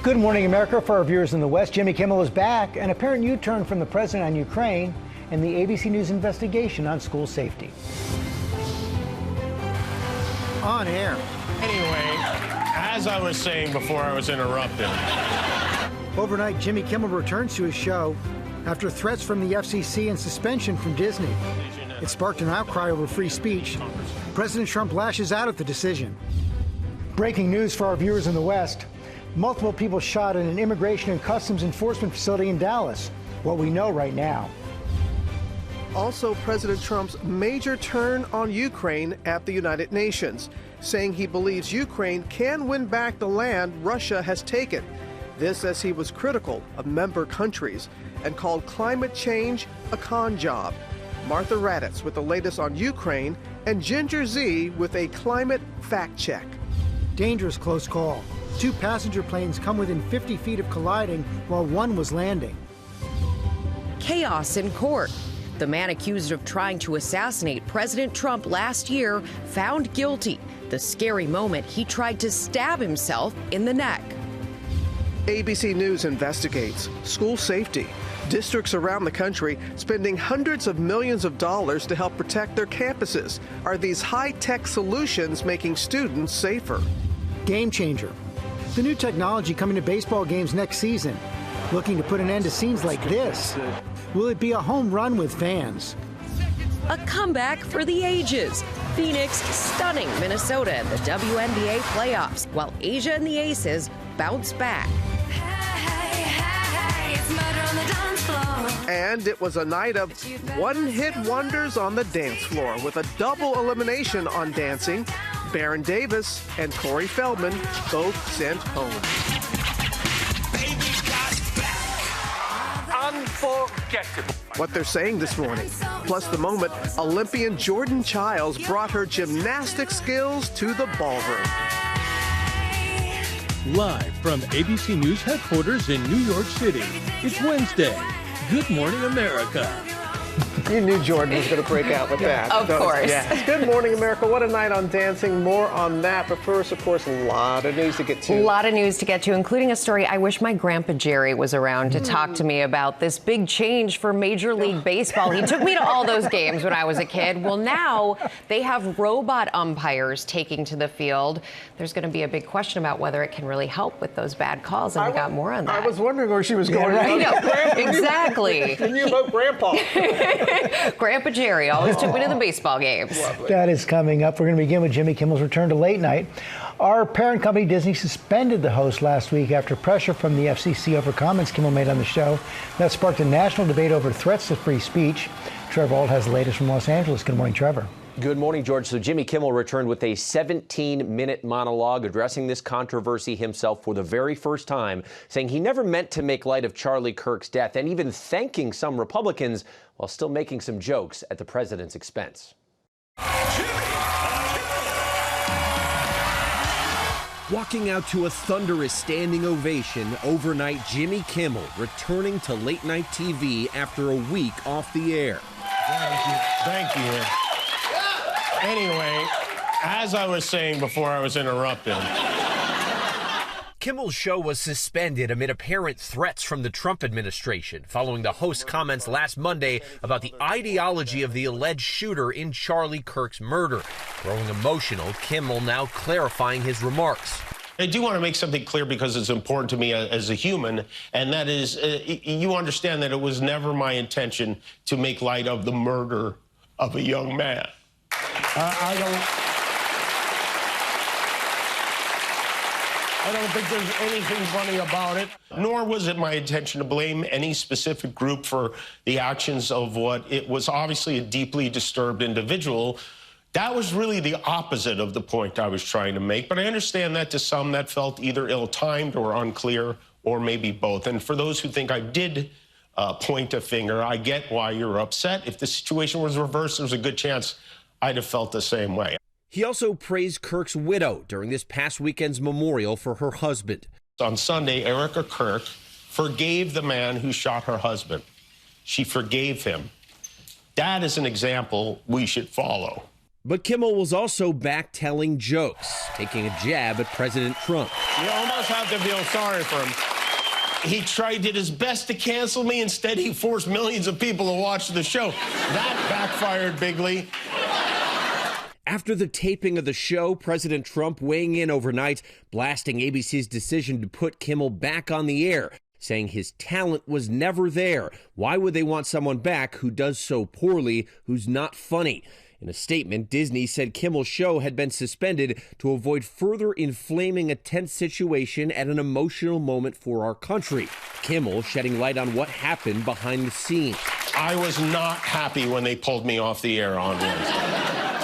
Good morning, America. For our viewers in the West, Jimmy Kimmel is back. An apparent U-turn from the president on Ukraine and the ABC News investigation on school safety. On air. Anyway, as I was saying before I was interrupted. Overnight, Jimmy Kimmel returns to his show after threats from the FCC and suspension from Disney. It sparked an outcry over free speech. President Trump lashes out at the decision. Breaking news for our viewers in the West. Multiple people shot at an immigration and customs enforcement facility in Dallas. What we know right now. Also, President Trump's major turn on Ukraine at the United Nations, saying he believes Ukraine can win back the land Russia has taken. This as he was critical of member countries and called climate change a con job. Martha Raddatz with the latest on Ukraine, and Ginger Z with a climate fact check. Dangerous close call. 2 passenger planes come within 50 feet of colliding while one was landing. Chaos in court. The man accused of trying to assassinate President Trump last year found guilty. The scary moment he tried to stab himself in the neck. ABC News investigates school safety. Districts around the country spending hundreds of millions of dollars to help protect their campuses. Are these high-tech solutions making students safer? Game changer. The new technology coming to baseball games next season. Looking to put an end to scenes like this. Will it be a home run with fans? A comeback for the ages. Phoenix stunning Minnesota in the WNBA playoffs, while Asia and the Aces bounce back. And it was a night of one-hit wonders on the dance floor with a double elimination on dancing. Baron Davis and Corey Feldman both sent home. Unforgettable. What they're saying this morning. Plus the moment Olympian Jordan Childs brought her gymnastic skills to the ballroom. Live from ABC News headquarters in New York City, it's Wednesday. Good morning, America. You knew Jordan was going to break out with that. Of course. Yeah. Good morning, America. What a night on dancing. More on that. But first, of course, a lot of news to get to. A lot of news to get to, including a story. I wish my grandpa Jerry was around to talk to me about this big change for Major League Baseball. He took me to all those games when I was a kid. Well, now they have robot umpires taking to the field. There's going to be a big question about whether it can really help with those bad calls, and we got more on that. I was wondering where she was going. I know. Exactly. When you vote Grandpa. Grandpa Jerry always took me to the baseball games. That is coming up. We're going to begin with Jimmy Kimmel's return to late night. Our parent company, Disney, suspended the host last week after pressure from the FCC over comments Kimmel made on the show. That sparked a national debate over threats to free speech. Trevor Ault has the latest from Los Angeles. Good morning, Trevor. Good morning, George. So Jimmy Kimmel returned with a 17-minute monologue addressing this controversy himself for the very first time, saying he never meant to make light of Charlie Kirk's death, and even thanking some Republicans while still making some jokes at the president's expense. Walking out to a thunderous standing ovation overnight, Jimmy Kimmel returning to late night TV after a week off the air. Thank you. Anyway, as I was saying before I was interrupted. Kimmel's show was suspended amid apparent threats from the Trump administration following the host's comments last Monday about the ideology of the alleged shooter in Charlie Kirk's murder. Growing emotional, Kimmel now clarifying his remarks. I do want to make something clear because it's important to me as a human, and that is, you understand that it was never my intention to make light of the murder of a young man. I don't think there's anything funny about it, nor was it my intention to blame any specific group for the actions of what it was obviously a deeply disturbed individual. That was really the opposite of the point I was trying to make, but I understand that to some that felt either ill-timed or unclear, or maybe both. And for those who think I did point a finger, I get why you're upset. If the situation was reversed, there's a good chance I'd have felt the same way. He also praised Kirk's widow during this past weekend's memorial for her husband. On Sunday, Erica Kirk forgave the man who shot her husband. She forgave him. That is an example we should follow. But Kimmel was also back telling jokes, taking a jab at President Trump. You almost have to feel sorry for him. He did his best to cancel me. Instead, he forced millions of people to watch the show. That backfired bigly. After the taping of the show, President Trump weighing in overnight, blasting ABC's decision to put Kimmel back on the air, saying his talent was never there. Why would they want someone back who does so poorly, who's not funny? In a statement, Disney said Kimmel's show had been suspended to avoid further inflaming a tense situation at an emotional moment for our country. Kimmel shedding light on what happened behind the scenes. I was not happy when they pulled me off the air on Wednesday.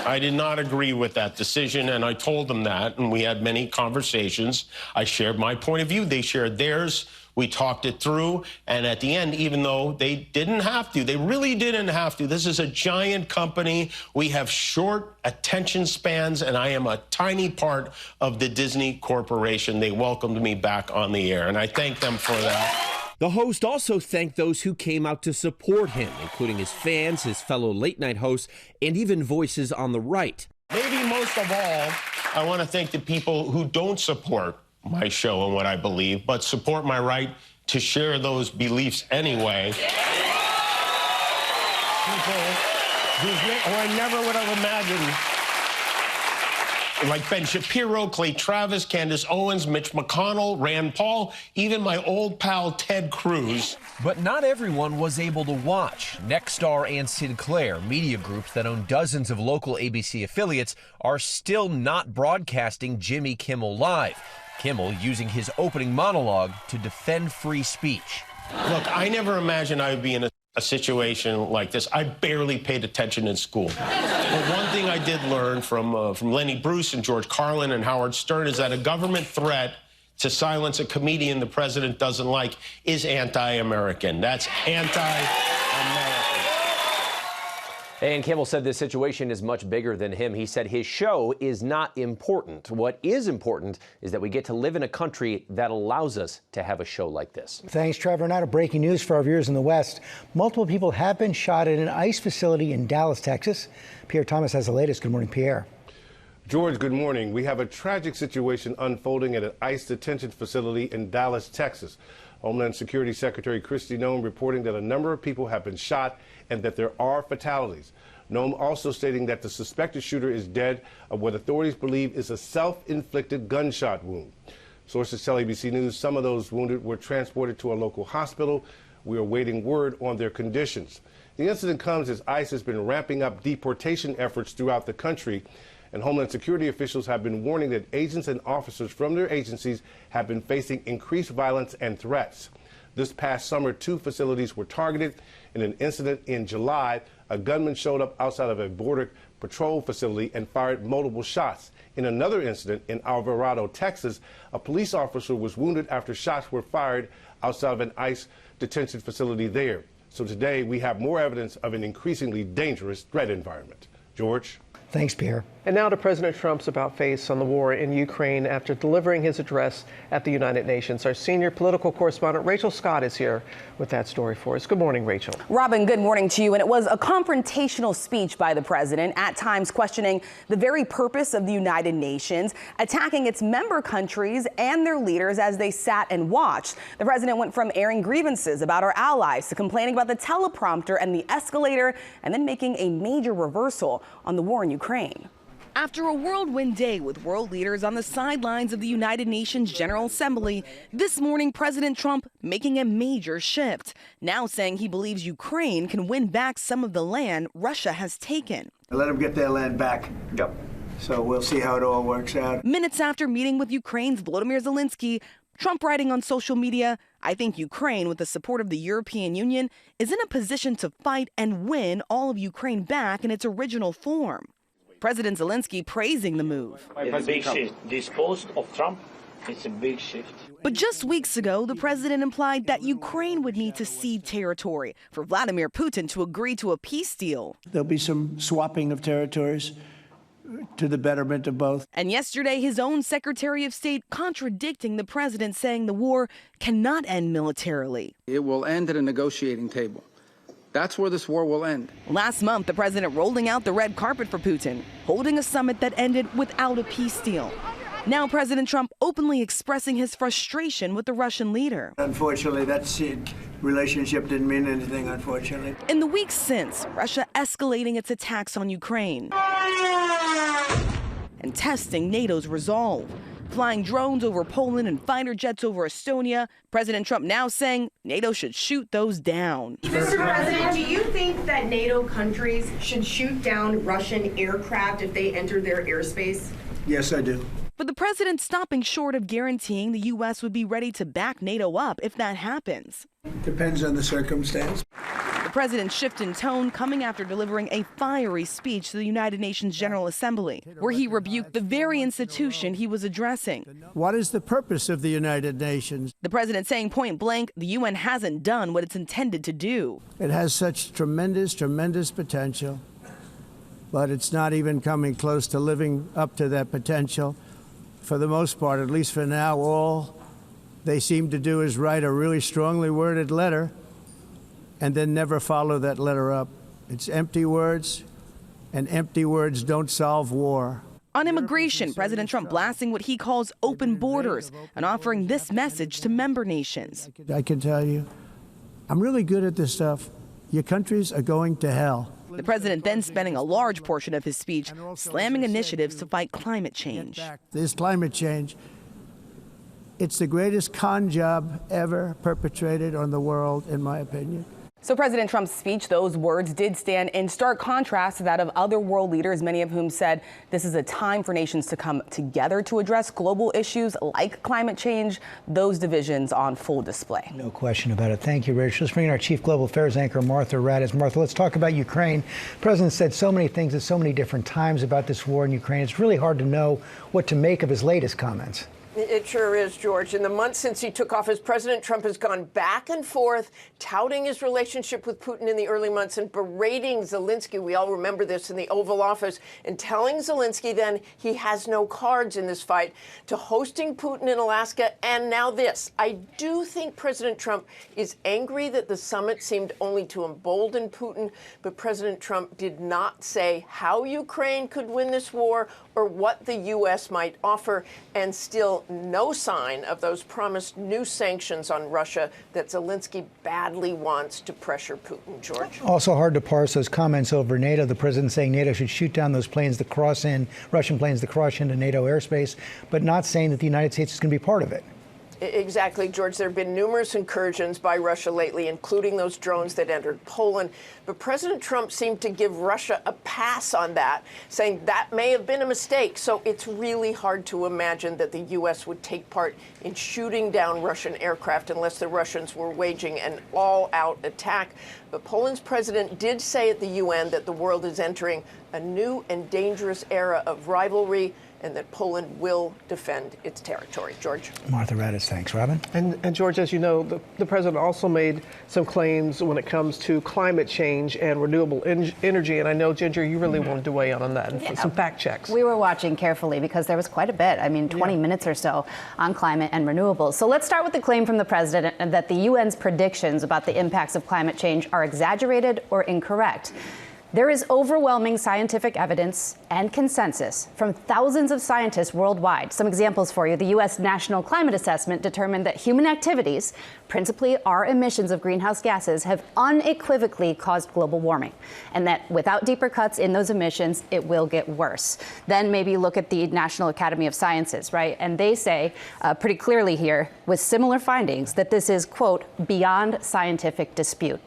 I did not agree with that decision, and I told them that, and we had many conversations. I shared my point of view. They shared theirs. We talked it through, and at the end, even though they didn't have to, they really didn't have to. This is a giant company. We have short attention spans, and I am a tiny part of the Disney Corporation. They welcomed me back on the air, and I thank them for that. The host also thanked those who came out to support him, including his fans, his fellow late-night hosts, and even voices on the right. Maybe most of all, I want to thank the people who don't support my show and what I believe, but support my right to share those beliefs anyway. People who I never would have imagined, like Ben Shapiro, Clay Travis, Candace Owens, Mitch McConnell, Rand Paul, even my old pal Ted Cruz. But not everyone was able to watch. Nexstar and Sinclair, media groups that own dozens of local ABC affiliates, are still not broadcasting Jimmy Kimmel Live. Kimmel using his opening monologue to defend free speech. Look, I never imagined I would be in a situation like this. I barely paid attention in school. But one thing I did learn from Lenny Bruce and George Carlin and Howard Stern is that a government threat to silence a comedian the president doesn't like is anti-American. That's anti-American. And Kimmel said this situation is much bigger than him. He said his show is not important. What is important is that we get to live in a country that allows us to have a show like this. Thanks, Trevor. Now to breaking news for our viewers in the West. Multiple people have been shot at an ICE facility in Dallas, Texas. Pierre Thomas has the latest. Good morning, Pierre. George, good morning. We have a tragic situation unfolding at an ICE detention facility in Dallas, Texas. Homeland Security Secretary Kristi Noem reporting that a number of people have been shot and that there are fatalities. Noem also stating that the suspected shooter is dead of what authorities believe is a self-inflicted gunshot wound. Sources tell ABC News some of those wounded were transported to a local hospital. We are waiting word on their conditions. The incident comes as ICE has been ramping up deportation efforts throughout the country, and Homeland Security officials have been warning that agents and officers from their agencies have been facing increased violence and threats. This past summer, 2 facilities were targeted. In an incident in July, a gunman showed up outside of a Border Patrol facility and fired multiple shots. In another incident in Alvarado, Texas, a police officer was wounded after shots were fired outside of an ICE detention facility there. So today, we have more evidence of an increasingly dangerous threat environment. George? Thanks, Pierre. And now to President Trump's about-face on the war in Ukraine after delivering his address at the United Nations. Our senior political correspondent, Rachel Scott, is here with that story for us. Good morning, Rachel. Robin, good morning to you. And it was a confrontational speech by the president, at times questioning the very purpose of the United Nations, attacking its member countries and their leaders as they sat and watched. The president went from airing grievances about our allies to complaining about the teleprompter and the escalator, and then making a major reversal on the war in Ukraine. After a whirlwind day with world leaders on the sidelines of the United Nations General Assembly, this morning President Trump making a major shift, now saying he believes Ukraine can win back some of the land Russia has taken. Let them get their land back. Yep. So we'll see how it all works out. Minutes after meeting with Ukraine's Volodymyr Zelensky, Trump writing on social media, "I think Ukraine, with the support of the European Union, is in a position to fight and win all of Ukraine back in its original form." President Zelensky praising the move. It's a big shift. This post of Trump, it's a big shift. But just weeks ago, the president implied that Ukraine would need to cede territory for Vladimir Putin to agree to a peace deal. There'll be some swapping of territories to the betterment of both. And yesterday, his own Secretary of State contradicting the president, saying the war cannot end militarily. It will end at a negotiating table. That's where this war will end. Last month, the president rolling out the red carpet for Putin, holding a summit that ended without a peace deal. Now President Trump openly expressing his frustration with the Russian leader. Unfortunately, that relationship didn't mean anything, unfortunately. In the weeks since, Russia escalating its attacks on Ukraine and testing NATO's resolve. Flying drones over Poland and fighter jets over Estonia. President Trump now saying NATO should shoot those down. Mr. President, do you think that NATO countries should shoot down Russian aircraft if they enter their airspace? Yes, I do. But the president stopping short of guaranteeing the U.S. would be ready to back NATO up if that happens. Depends on the circumstance. The president's shift in tone coming after delivering a fiery speech to the United Nations General Assembly, where he rebuked the very institution he was addressing. What is the purpose of the United Nations? The president saying point blank, the UN hasn't done what it's intended to do. It has such tremendous, tremendous potential, but it's not even coming close to living up to that potential. For the most part, at least for now, all they seem to do is write a really strongly worded letter and then never follow that letter up. It's empty words, and empty words don't solve war. On immigration, President Trump blasting what he calls open borders and offering this message to member nations. I can tell you, I'm really good at this stuff. Your countries are going to hell. The president then spending a large portion of his speech slamming initiatives to fight climate change. This climate change, it's the greatest con job ever perpetrated on the world, in my opinion. So President Trump's speech, those words did stand in stark contrast to that of other world leaders, many of whom said this is a time for nations to come together to address global issues like climate change, those divisions on full display. No question about it. Thank you, Rich. Let's bring in our chief global affairs anchor, Martha Raddatz. Martha, let's talk about Ukraine. The president said so many things at so many different times about this war in Ukraine. It's really hard to know what to make of his latest comments. It sure is, George. In the months since he took office, President Trump has gone back and forth, touting his relationship with Putin in the early months and berating Zelensky. We all remember this in the Oval Office, and telling Zelensky then he has no cards in this fight, to hosting Putin in Alaska, and now this. I do think President Trump is angry that the summit seemed only to embolden Putin, but President Trump did not say how Ukraine could win this war or what the U.S. might offer, and still no sign of those promised new sanctions on Russia that Zelensky badly wants to pressure Putin. George? Also hard to parse those comments over NATO. The president saying NATO should shoot down those planes that cross in, Russian planes that cross into NATO airspace, but not saying that the United States is going to be part of it. Exactly, George. There have been numerous incursions by Russia lately, including those drones that entered Poland. But President Trump seemed to give Russia a pass on that, saying that may have been a mistake. So it's really hard to imagine that the U.S. would take part in shooting down Russian aircraft unless the Russians were waging an all-out attack. But Poland's president did say at the UN that the world is entering a new and dangerous era of rivalry, and that Poland will defend its territory. George? Martha Raddatz, thanks. Robin? And George, as you know, the president also made some claims when it comes to climate change and renewable energy. And I know, Ginger, you really wanted to weigh in on that and some fact checks. We were watching carefully because there was quite a bit, 20 minutes or so on climate and renewables. So let's start with the claim from the president that the UN's predictions about the impacts of climate change are exaggerated or incorrect. There is overwhelming scientific evidence and consensus from thousands of scientists worldwide. Some examples for you. The U.S. National Climate Assessment determined that human activities, principally our emissions of greenhouse gases, have unequivocally caused global warming, and that without deeper cuts in those emissions, it will get worse. Then maybe look at the National Academy of Sciences, right? And they say pretty clearly here, with similar findings, that this is, quote, beyond scientific dispute.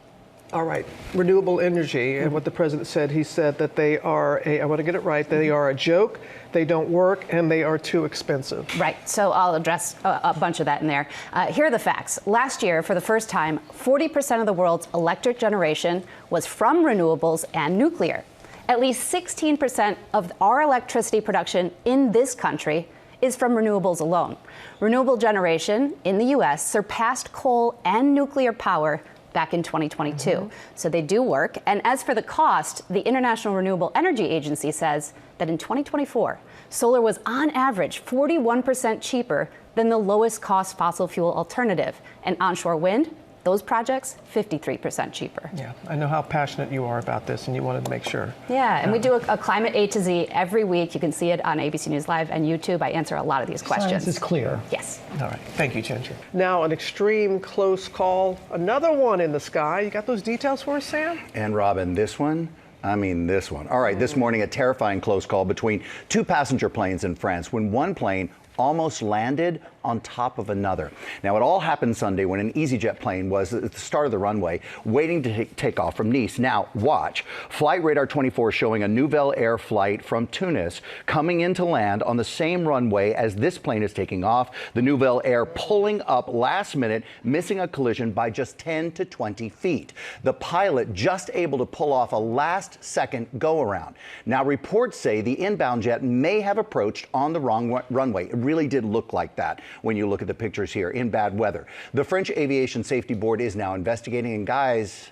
All right, renewable energy, and what the president said, he said that they are I want to get it right, they are a joke, they don't work, and they are too expensive. Right, so I'll address a bunch of that in there. Here are the facts. Last year, for the first time, 40% of the world's electric generation was from renewables and nuclear. At least 16% of our electricity production in this country is from renewables alone. Renewable generation in the U.S. surpassed coal and nuclear power back in 2022. So they do work. And as for the cost, the International Renewable Energy Agency says that in 2024, solar was on average 41% cheaper than the lowest cost fossil fuel alternative. And onshore wind, Those projects, 53% cheaper. Yeah, I know how passionate you are about this, and you wanted to make sure. Yeah, and we do a Climate A to Z every week. You can see it on ABC News Live and YouTube. I answer a lot of these questions. Science is clear. Yes. All right. Thank you, Ginger. Now, an extreme close call. Another one in the sky. You got those details for us, Sam? And Robin, this one? I mean, this one. All right, this morning, a terrifying close call between two passenger planes in France when one plane almost landed on top of another. Now, it all happened Sunday when an EasyJet plane was at the start of the runway waiting to take off from Nice. Now, watch. Flight Radar 24 showing a Nouvelle Air flight from Tunis coming in to land on the same runway as this plane is taking off. The Nouvelle Air pulling up last minute, missing a collision by just 10 to 20 feet. The pilot just able to pull off a last-second go-around. Now, reports say the inbound jet may have approached on the wrong runway. It really did look like that when you look at the pictures here in bad weather. The French Aviation Safety Board is now investigating, and guys,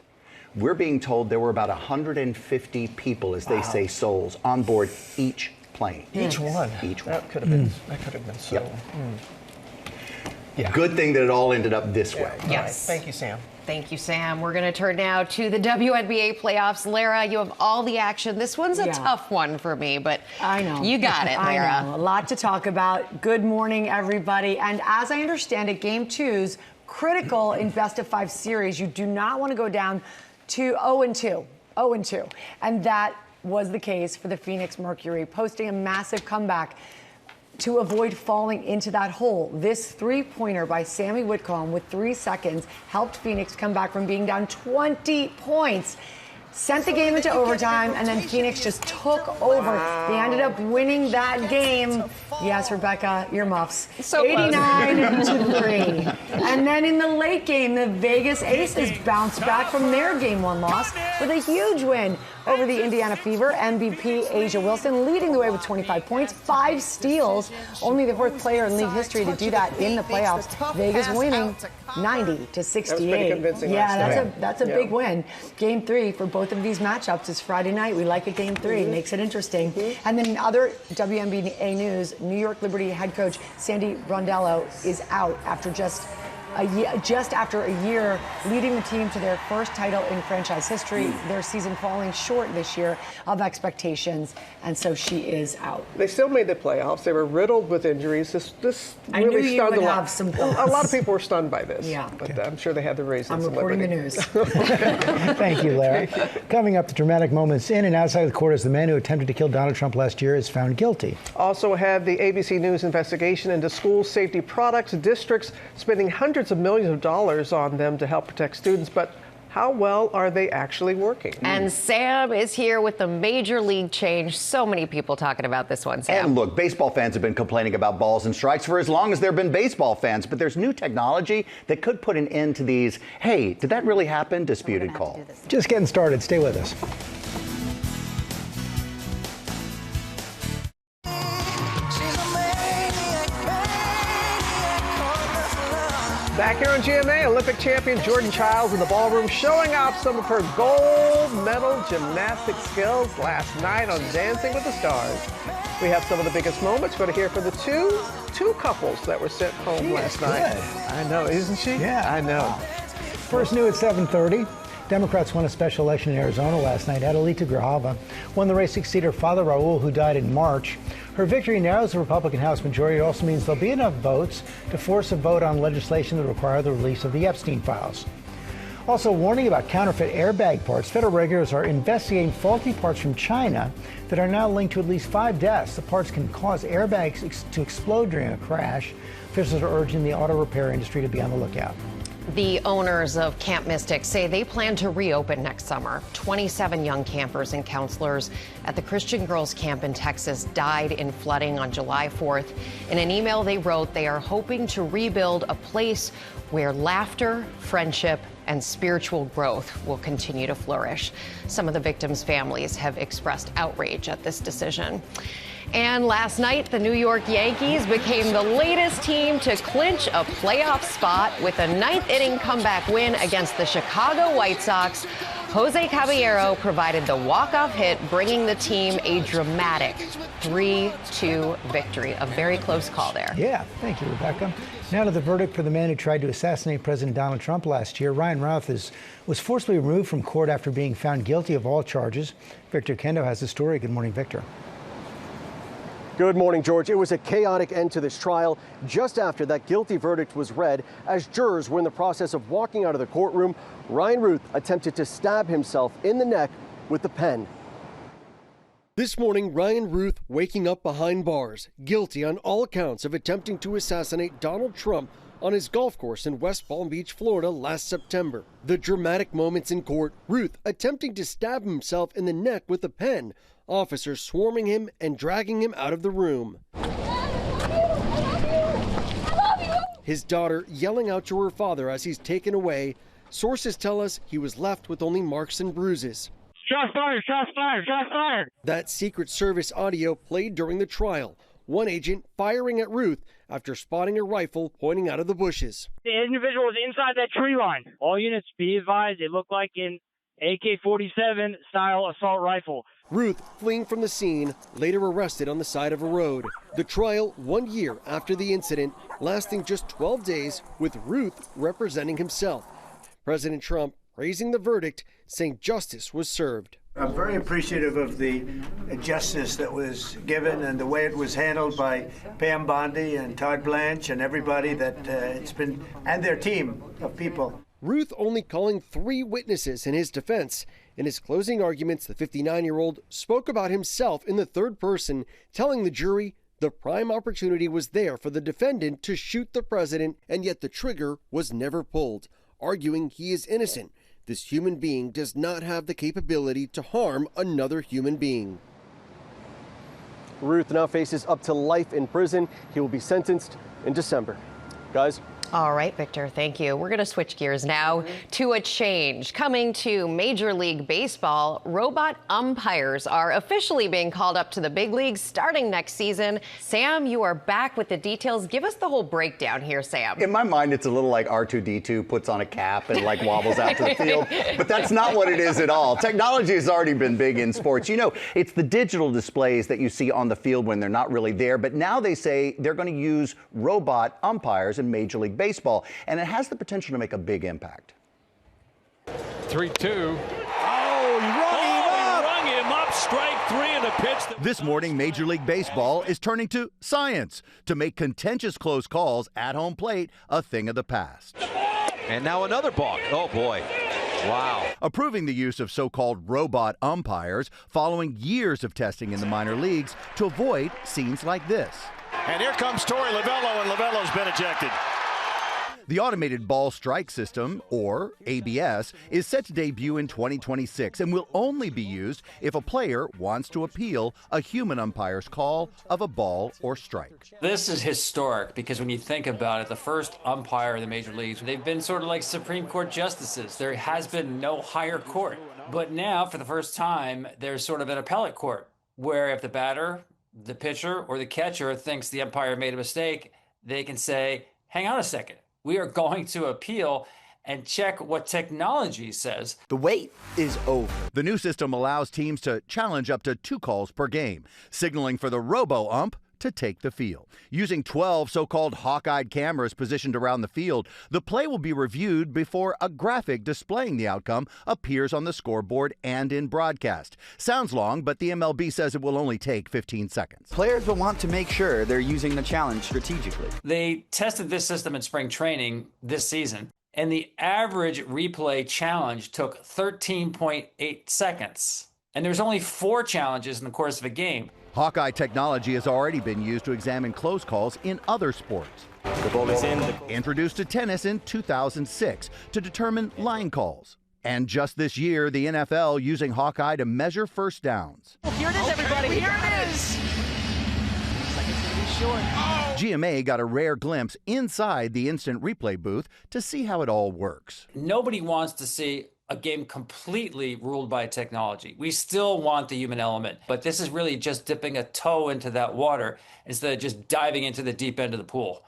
we're being told there were about 150 people, as they say, souls on board each plane. Each one? Each one. That could have been so. Yep. Yeah. Good thing that it all ended up this way. Yes. Right. Thank you, Sam. Thank you, Sam. We're going to turn now to the WNBA playoffs. Lara, you have all the action. This one's a tough one for me, but I know. You got it, Lara. I know. A lot to talk about. Good morning, everybody. And as I understand it, Game 2's critical in best-of-5 series. You do not want to go down to 0-2. 0-2. And that was the case for the Phoenix Mercury, posting a massive comeback to avoid falling into that hole. This three-pointer by Sammy Whitcomb with 3 seconds helped Phoenix come back from being down 20 points. Sent the game into overtime, and then Phoenix just took over. They ended up winning that game. Yes, Rebecca, earmuffs. So 89-3. And then in the late game, the Vegas Aces bounced back from their Game 1 loss with a huge win over the Indiana Fever. MVP Asia Wilson leading the way with 25 points, 5 steals. Only the 4th player in league history to do that in the playoffs. Vegas winning 90-68. That was pretty convincing. That's a big win. Game 3 for both of these matchups is Friday night. We like a Game 3. Makes it interesting. And then in other WNBA news, New York Liberty head coach Sandy Rondello is out after just after a year leading the team to their first title in franchise history. Their season falling short this year of expectations, and so she is out. They still made the playoffs. They were riddled with injuries. This I knew really you stunned would a lot. have some A lot of people were stunned by this. Yeah. But I'm sure they had the reasons. I'm reporting the news. Thank you, Lara. Coming up, the dramatic moments in and outside the court as the man who attempted to kill Donald Trump last year is found guilty. Also had the ABC News investigation into school safety products, districts spending hundreds of millions of dollars on them to help protect students, but how well are they actually working? And Sam is here with the major league change. So many people talking about this one, Sam. And look, baseball fans have been complaining about balls and strikes for as long as there have been baseball fans, but there's new technology that could put an end to these, hey, did that really happen? Disputed call. Just getting started. Stay with us. Back here on GMA, Olympic champion Jordan Childs in the ballroom showing off some of her gold medal gymnastic skills last night on Dancing with the Stars. We have some of the biggest moments. We're going to hear from the two couples that were sent home last night. I know, isn't she? Yeah. I know. First new at 7:30. Democrats won a special election in Arizona last night. Adelita Grijalva won the race to succeed her father, Raul, who died in March. Her victory narrows the Republican House majority. It also means there'll be enough votes to force a vote on legislation that require the release of the Epstein files. Also, warning about counterfeit airbag parts. Federal regulators are investigating faulty parts from China that are now linked to at least 5 deaths. The parts can cause airbags to explode during a crash. Officials are urging the auto repair industry to be on the lookout. The owners of Camp Mystic say they plan to reopen next summer. 27 young campers and counselors at the Christian Girls Camp in Texas died in flooding on July 4th. In an email they wrote, they are hoping to rebuild a place where laughter, friendship, and spiritual growth will continue to flourish. Some of the victims' families have expressed outrage at this decision. And last night, the New York Yankees became the latest team to clinch a playoff spot with a 9th-inning comeback win against the Chicago White Sox. Jose Caballero provided the walk-off hit, bringing the team a dramatic 3-2 victory. A very close call there. Yeah, thank you, Rebecca. Now to the verdict for the man who tried to assassinate President Donald Trump last year. Ryan Routh was forcibly removed from court after being found guilty of all charges. Victor Kendo has the story. Good morning, Victor. Good morning, George. It was a chaotic end to this trial just after that guilty verdict was read. As jurors were in the process of walking out of the courtroom, Ryan Routh attempted to stab himself in the neck with the pen. This morning, Ryan Routh waking up behind bars, guilty on all accounts of attempting to assassinate Donald Trump on his golf course in West Palm Beach, Florida last September. The dramatic moments in court, Routh attempting to stab himself in the neck with a pen, officers swarming him and dragging him out of the room. His daughter yelling out to her father as he's taken away. Sources tell us he was left with only marks and bruises. Shots fired, shots fired, shots fired. That Secret Service audio played during the trial. One agent firing at Routh after spotting a rifle pointing out of the bushes. The individual was inside that tree line. All units be advised, it looked like an AK-47 style assault rifle. Routh fleeing from the scene, later arrested on the side of a road. The trial 1 year after the incident, lasting just 12 days, with Routh representing himself. President Trump praising the verdict, saying justice was served. I'm very appreciative of the justice that was given and the way it was handled by Pam Bondi and Todd Blanche and everybody that it's been, and their team of people. Routh only calling 3 witnesses in his defense. In his closing arguments, the 59-year-old spoke about himself in the third person, telling the jury the prime opportunity was there for the defendant to shoot the president, and yet the trigger was never pulled, arguing he is innocent. This human being does not have the capability to harm another human being. Routh now faces up to life in prison. He will be sentenced in December. Guys. All right, Victor, thank you. We're going to switch gears now to a change. Coming to Major League Baseball, robot umpires are officially being called up to the big leagues starting next season. Sam, you are back with the details. Give us the whole breakdown here, Sam. In my mind, it's a little like R2-D2 puts on a cap and like wobbles out to the field, but that's not what it is at all. Technology has already been big in sports. You know, it's the digital displays that you see on the field when they're not really there, but now they say they're going to use robot umpires in Major League Baseball, and it has the potential to make a big impact. 3-2. Oh, he rung him up. Strike 3 and a pitch. This morning, Major League Baseball is turning to science to make contentious close calls at home plate a thing of the past. And now another balk. Oh, boy. Wow. Approving the use of so-called robot umpires following years of testing in the minor leagues to avoid scenes like this. And here comes Torey Lovello, and Lovello's been ejected. The automated ball strike system, or ABS, is set to debut in 2026 and will only be used if a player wants to appeal a human umpire's call of a ball or strike. This is historic because when you think about it, the first umpire in the major leagues, they've been sort of like Supreme Court justices. There has been no higher court. But now, for the first time, there's sort of an appellate court where if the batter, the pitcher, or the catcher thinks the umpire made a mistake, they can say, hang on a second. We are going to appeal and check what technology says. The wait is over. The new system allows teams to challenge up to 2 calls per game, signaling for the robo-ump to take the field. Using 12 so-called hawk-eyed cameras positioned around the field, the play will be reviewed before a graphic displaying the outcome appears on the scoreboard and in broadcast. Sounds long, but the MLB says it will only take 15 seconds. Players will want to make sure they're using the challenge strategically. They tested this system in spring training this season, and the average replay challenge took 13.8 seconds. And there's only 4 challenges in the course of a game. Hawkeye technology has already been used to examine close calls in other sports. The ball is in. Introduced to tennis in 2006 to determine line calls. And just this year, the NFL using Hawkeye to measure first downs. Well, here it is, everybody. Here it is. Looks like it's going to be short. Oh. GMA got a rare glimpse inside the instant replay booth to see how it all works. Nobody wants to see a game completely ruled by technology. We still want the human element, but this is really just dipping a toe into that water instead of just diving into the deep end of the pool.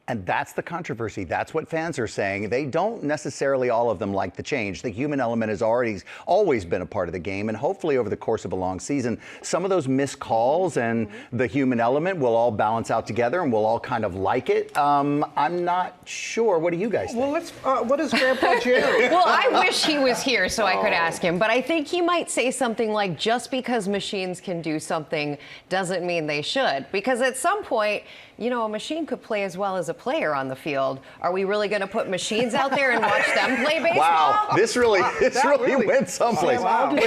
And that's the controversy. That's what fans are saying. They don't necessarily, all of them, like the change. The human element has always been a part of the game, and hopefully over the course of a long season, some of those missed calls and the human element will all balance out together, and we'll all kind of like it. I'm not sure. What do you guys think? Well, what is Grandpa Jerry? Well, I wish he was here so I could ask him, but I think he might say something like, just because machines can do something doesn't mean they should. Because at some point, you know, a machine could play as well as a player on the field. Are we really going to put machines out there and watch them play baseball? Wow, this really went someplace. I'm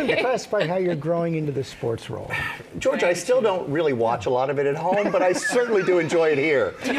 impressed by how you're growing into the sports role. George, I still don't really watch a lot of it at home, but I certainly do enjoy it here. You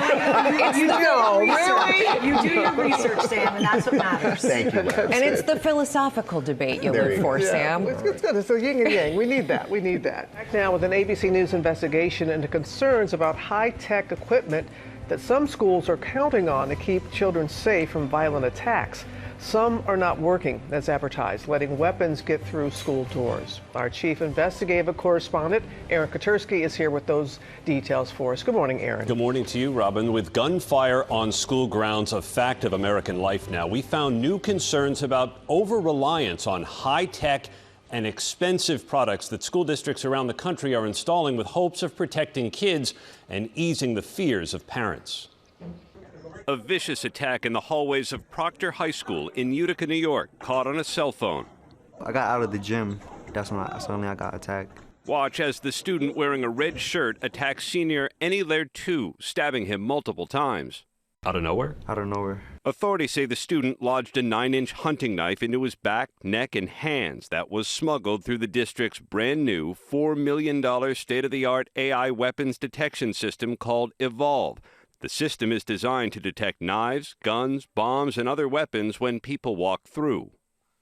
do your research, Sam, and that's what matters. Thank you, Larry. And it's the philosophical debate you live for, Sam. It's good. It's a yin and yang. We need that. We need that. Back now with an ABC News investigation into concerns about high-tech equipment that some schools are counting on to keep children safe from violent attacks. Some are not working as advertised, letting weapons get through school doors. Our chief investigative correspondent, Aaron Katersky, is here with those details for us. Good morning, Aaron. Good morning to you, Robin. With gunfire on school grounds a fact of American life now, we found new concerns about over-reliance on high-tech and expensive products that school districts around the country are installing with hopes of protecting kids and easing the fears of parents. A vicious attack in the hallways of Proctor High School in Utica, New York, caught on a cell phone. I got out of the gym. That's when I got attacked. Watch as the student wearing a red shirt attacks senior Annie Laird II, stabbing him multiple times. Out of nowhere? Out of nowhere. Authorities say the student lodged a 9-inch hunting knife into his back, neck, and hands that was smuggled through the district's brand new $4 million state-of-the-art AI weapons detection system called Evolve. The system is designed to detect knives, guns, bombs, and other weapons when people walk through.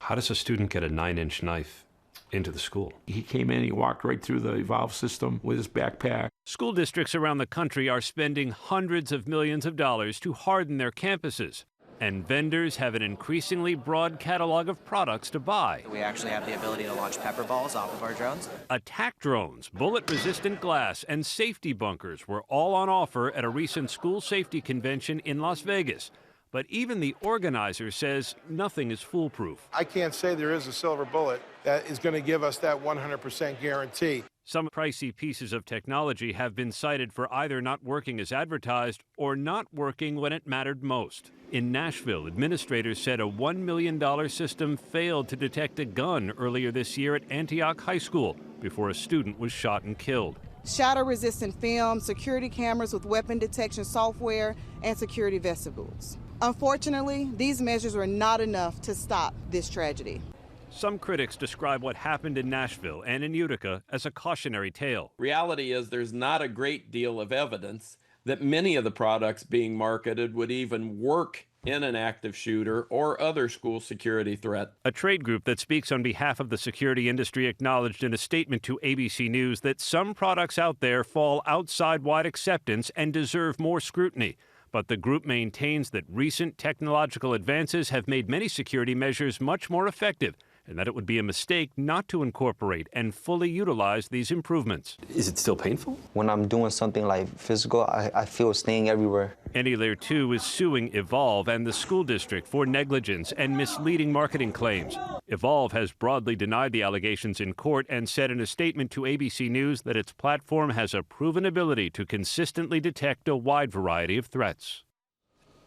How does a student get a 9-inch knife into the school? He came in, he walked right through the Evolve system with his backpack. School districts around the country are spending hundreds of millions of dollars to harden their campuses. And vendors have an increasingly broad catalog of products to buy. We actually have the ability to launch pepper balls off of our drones. Attack drones, bullet-resistant glass, and safety bunkers were all on offer at a recent school safety convention in Las Vegas. But even the organizer says nothing is foolproof. I can't say there is a silver bullet that is going to give us that 100% guarantee. Some pricey pieces of technology have been cited for either not working as advertised or not working when it mattered most. In Nashville, administrators said a $1 million system failed to detect a gun earlier this year at Antioch High School before a student was shot and killed. Shatter-resistant film, security cameras with weapon detection software, and security vestibules. Unfortunately, these measures were not enough to stop this tragedy. Some critics describe what happened in Nashville and in Utica as a cautionary tale. Reality is there's not a great deal of evidence that many of the products being marketed would even work in an active shooter or other school security threat. A trade group that speaks on behalf of the security industry acknowledged in a statement to ABC News that some products out there fall outside wide acceptance and deserve more scrutiny. But the group maintains that recent technological advances have made many security measures much more effective, and that it would be a mistake not to incorporate and fully utilize these improvements. Is it still painful? When I'm doing something like physical, I feel stinging everywhere. Annie Laird II is suing Evolve and the school district for negligence and misleading marketing claims. Evolve has broadly denied the allegations in court and said in a statement to ABC News that its platform has a proven ability to consistently detect a wide variety of threats.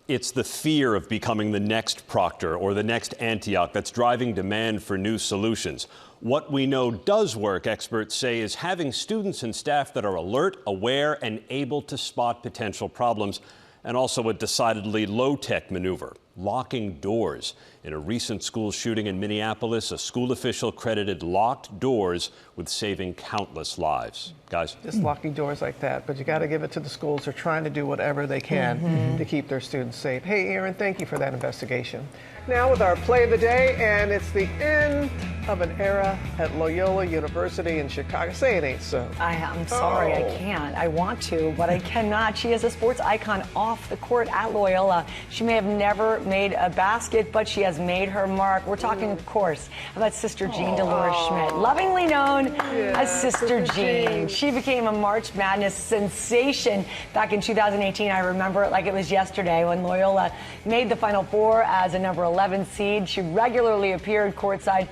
It's the fear of becoming the next Proctor or the next Antioch that's driving demand for new solutions. What we know does work, experts say, is having students and staff that are alert, aware, and able to spot potential problems, and also a decidedly low-tech maneuver, locking doors. In a recent school shooting in Minneapolis, a school official credited locked doors with saving countless lives. Guys? Just locking doors like that, but you got to give it to the schools. They're trying to do whatever they can to keep their students safe. Hey, Aaron, thank you for that investigation. Now with our play of the day, and it's the end of an era at Loyola University in Chicago. Say it ain't so. I'm sorry, I can't. I want to, but I cannot. She is a sports icon off the court at Loyola. She may have never made a basket, but she has made her mark. We're talking, of course, about Sister Jean Dolores Schmidt, lovingly known as Sister Jean. She became a March Madness sensation back in 2018. I remember it like it was yesterday when Loyola made the Final Four as a number 11 seed. She regularly appeared courtside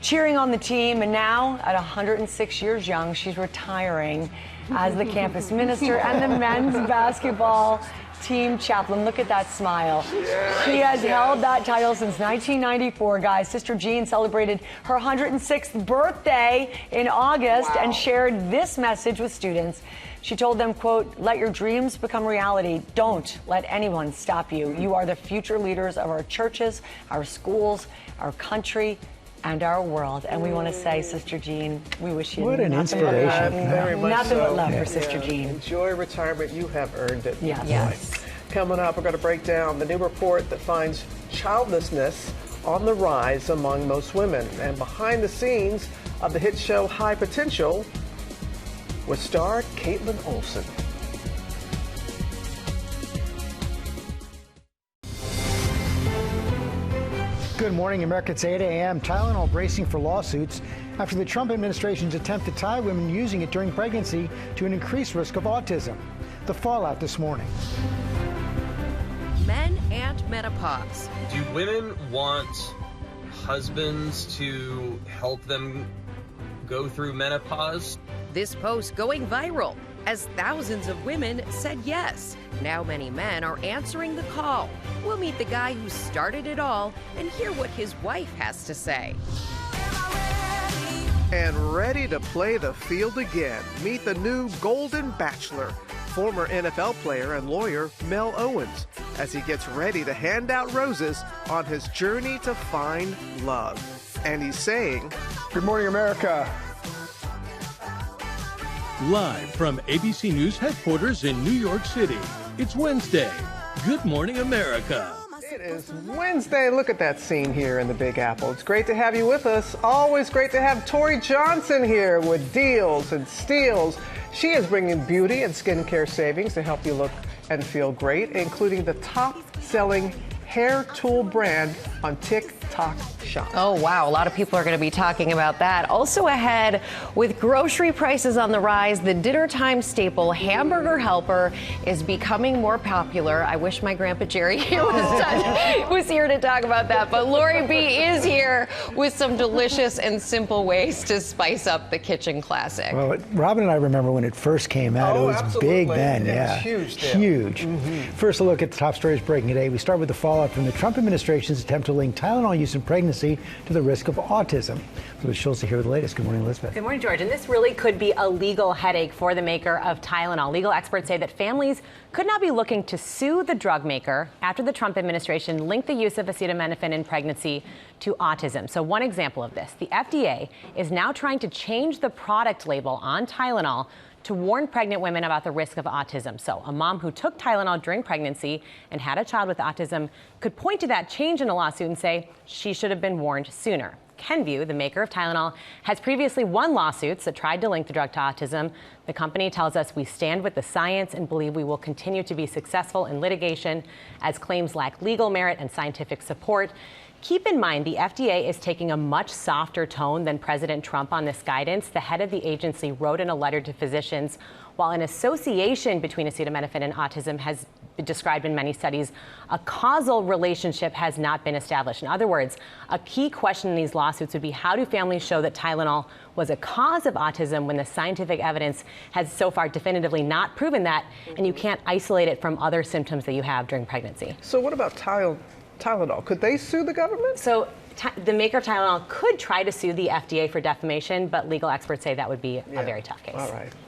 cheering on the team, and now, at 106 years young, she's retiring as the campus minister and the men's basketball team chaplain. Look at that smile. She has held that title since 1994, guys. Sister Jean celebrated her 106th birthday in August and shared this message with students. She told them, quote, "Let your dreams become reality. Don't let anyone stop you. You are the future leaders of our churches, our schools, our country, and our world." And we want to say, Sister Jean, we wish you nothing but love for Sister Jean. Enjoy retirement. You have earned it. Yes. Coming up, we're going to break down the new report that finds childlessness on the rise among most women. And behind the scenes of the hit show High Potential with star Caitlin Olsen. Good morning, America. It's 8 a.m. Tylenol bracing for lawsuits after the Trump administration's attempt to tie women using it during pregnancy to an increased risk of autism. The fallout this morning. Men and menopause. Do women want husbands to help them go through menopause? This post going viral as thousands of women said yes. Now many men are answering the call. We'll meet the guy who started it all and hear what his wife has to say. And ready to play the field again. Meet the new Golden Bachelor, former NFL player and lawyer Mel Owens, as he gets ready to hand out roses on his journey to find love. And he's saying, "Good morning, America." Live from ABC News headquarters in New York City, it's Wednesday. Good morning, America. It is Wednesday. Look at that scene here in the Big Apple. It's great to have you with us. Always great to have Tori Johnson here with deals and steals. She is bringing beauty and skincare savings to help you look and feel great, including the top-selling hair tool brand on TikTok Shop. Oh, wow. A lot of people are going to be talking about that. Also ahead, with grocery prices on the rise, the dinner time staple Hamburger Helper is becoming more popular. I wish my Grandpa Jerry here was here to talk about that. But Lori B is here with some delicious and simple ways to spice up the kitchen classic. Well, Robin and I remember when it first came out. It was absolutely big then. Yeah, Yeah, huge deal. Huge. First, a look at the top stories breaking today. We start with the fallout from the Trump administration's attempt to link Tylenol use in pregnancy to the risk of autism. Elizabeth Schultz here with the latest. Good morning, Elizabeth. Good morning, George. And this really could be a legal headache for the maker of Tylenol. Legal experts say that families could now be looking to sue the drug maker after the Trump administration linked the use of acetaminophen in pregnancy to autism. So one example of this, the FDA is now trying to change the product label on Tylenol to warn pregnant women about the risk of autism. So a mom who took Tylenol during pregnancy and had a child with autism could point to that change in a lawsuit and say she should have been warned sooner. Kenvue, the maker of Tylenol, has previously won lawsuits that tried to link the drug to autism. The company tells us we stand with the science and believe we will continue to be successful in litigation as claims lack legal merit and scientific support. Keep in mind, the FDA is taking a much softer tone than President Trump on this guidance. The head of the agency wrote in a letter to physicians, while an association between acetaminophen and autism has been described in many studies, a causal relationship has not been established. In other words, a key question in these lawsuits would be how do families show that Tylenol was a cause of autism when the scientific evidence has so far definitively not proven that, and you can't isolate it from other symptoms that you have during pregnancy. So what about Tylenol? Could they sue the government? So the maker of Tylenol could try to sue the FDA for defamation, but legal experts say that would be a very tough case.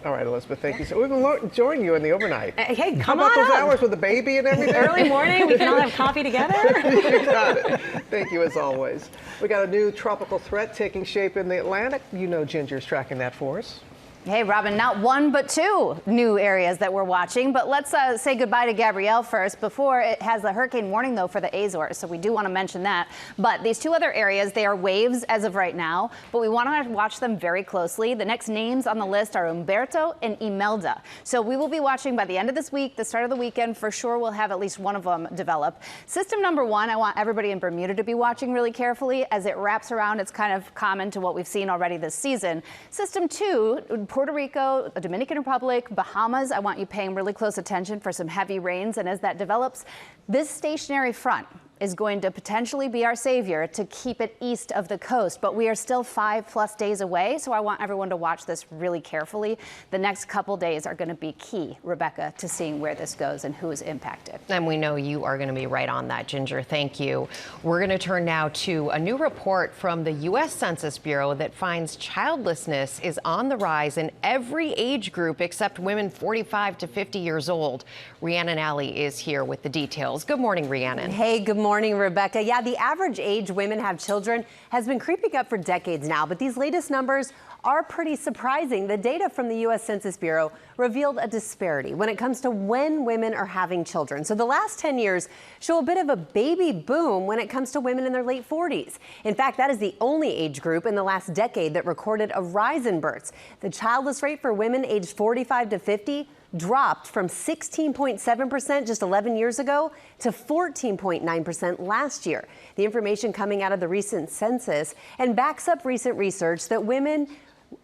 All right, Elizabeth, thank you. So we can join you in the overnight. Hey, come on. How about those hours with the baby and everything? Early morning, we can all have coffee together. You got it. Thank you as always. We got a new tropical threat taking shape in the Atlantic. You know Ginger's tracking that for us. Hey, Robin, not one but two new areas that we're watching. But let's say goodbye to Gabrielle first. Before, it has the hurricane warning, though, for the Azores, so we do want to mention that. But these two other areas, they are waves as of right now, but we want to watch them very closely. The next names on the list are Umberto and Imelda. So we will be watching by the end of this week, the start of the weekend. For sure, we'll have at least one of them develop. System number one, I want everybody in Bermuda to be watching really carefully as it wraps around. It's kind of common to what we've seen already this season. System two, Puerto Rico, the Dominican Republic, Bahamas, I want you paying really close attention for some heavy rains. And as that develops, this stationary front is going to potentially be our savior to keep it east of the coast. But we are still 5+ days away, so I want everyone to watch this really carefully. The next couple days are going to be key, Rebecca, to seeing where this goes and who is impacted. And we know you are going to be right on that, Ginger. Thank you. We're going to turn now to a new report from the U.S. Census Bureau that finds childlessness is on the rise in every age group except women 45 to 50 years old. Rhiannon Alley is here with the details. Good morning, Rhiannon. Hey, good morning, Rebecca. Yeah, the average age women have children has been creeping up for decades now, but these latest numbers are pretty surprising. The data from the U.S. Census Bureau revealed a disparity when it comes to when women are having children. So the last 10 years show a bit of a baby boom when it comes to women in their late 40s. In fact, that is the only age group in the last decade that recorded a rise in births. The childless rate for women aged 45 to 50 dropped from 16.7% just 11 years ago to 14.9% last year. The information coming out of the recent census and backs up recent research that women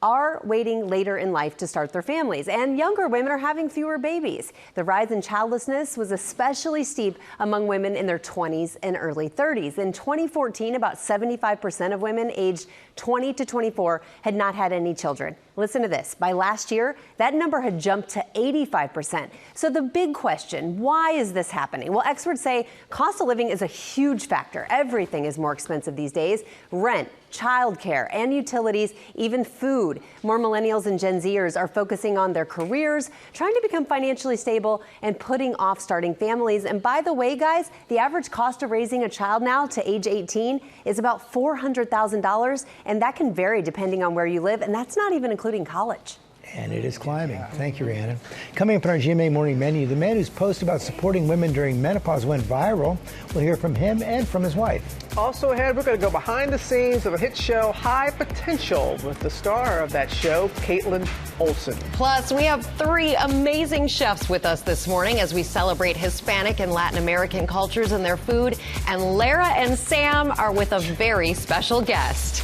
are waiting later in life to start their families, and younger women are having fewer babies. The rise in childlessness was especially steep among women in their 20s and early 30s. In 2014, about 75% of women aged 20 to 24 had not had any children. Listen to this. By last year, that number had jumped to 85%. So the big question, why is this happening? Well, experts say cost of living is a huge factor. Everything is more expensive these days. Rent, childcare, and utilities, even food. More millennials and Gen Zers are focusing on their careers, trying to become financially stable, and putting off starting families. And by the way, guys, the average cost of raising a child now to age 18 is about $400,000, and that can vary depending on where you live, and that's not even including college. And it is climbing. Thank you, Rhiannon. Coming up on our GMA Morning Menu, the man whose post about supporting women during menopause went viral. We'll hear from him and from his wife. Also ahead, we're going to go behind the scenes of a hit show, High Potential, with the star of that show, Caitlin Olsen. Plus, we have 3 amazing chefs with us this morning as we celebrate Hispanic and Latin American cultures and their food. And Lara and Sam are with a very special guest.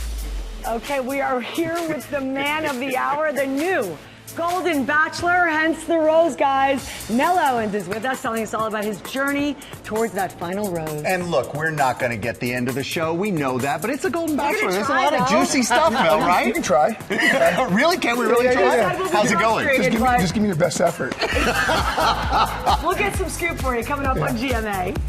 Okay, we are here with the man of the hour, the new Golden Bachelor, hence the rose, guys. Mel Owens is with us, telling us all about his journey towards that final rose. And look, we're not going to get the end of the show. We know that, but it's a Golden Bachelor. There's a try, lot of juicy stuff, Mel, right? You can try. Really? Can we really try? Yeah. How's it going? Just give me your best effort. We'll get some scoop for you coming up on GMA.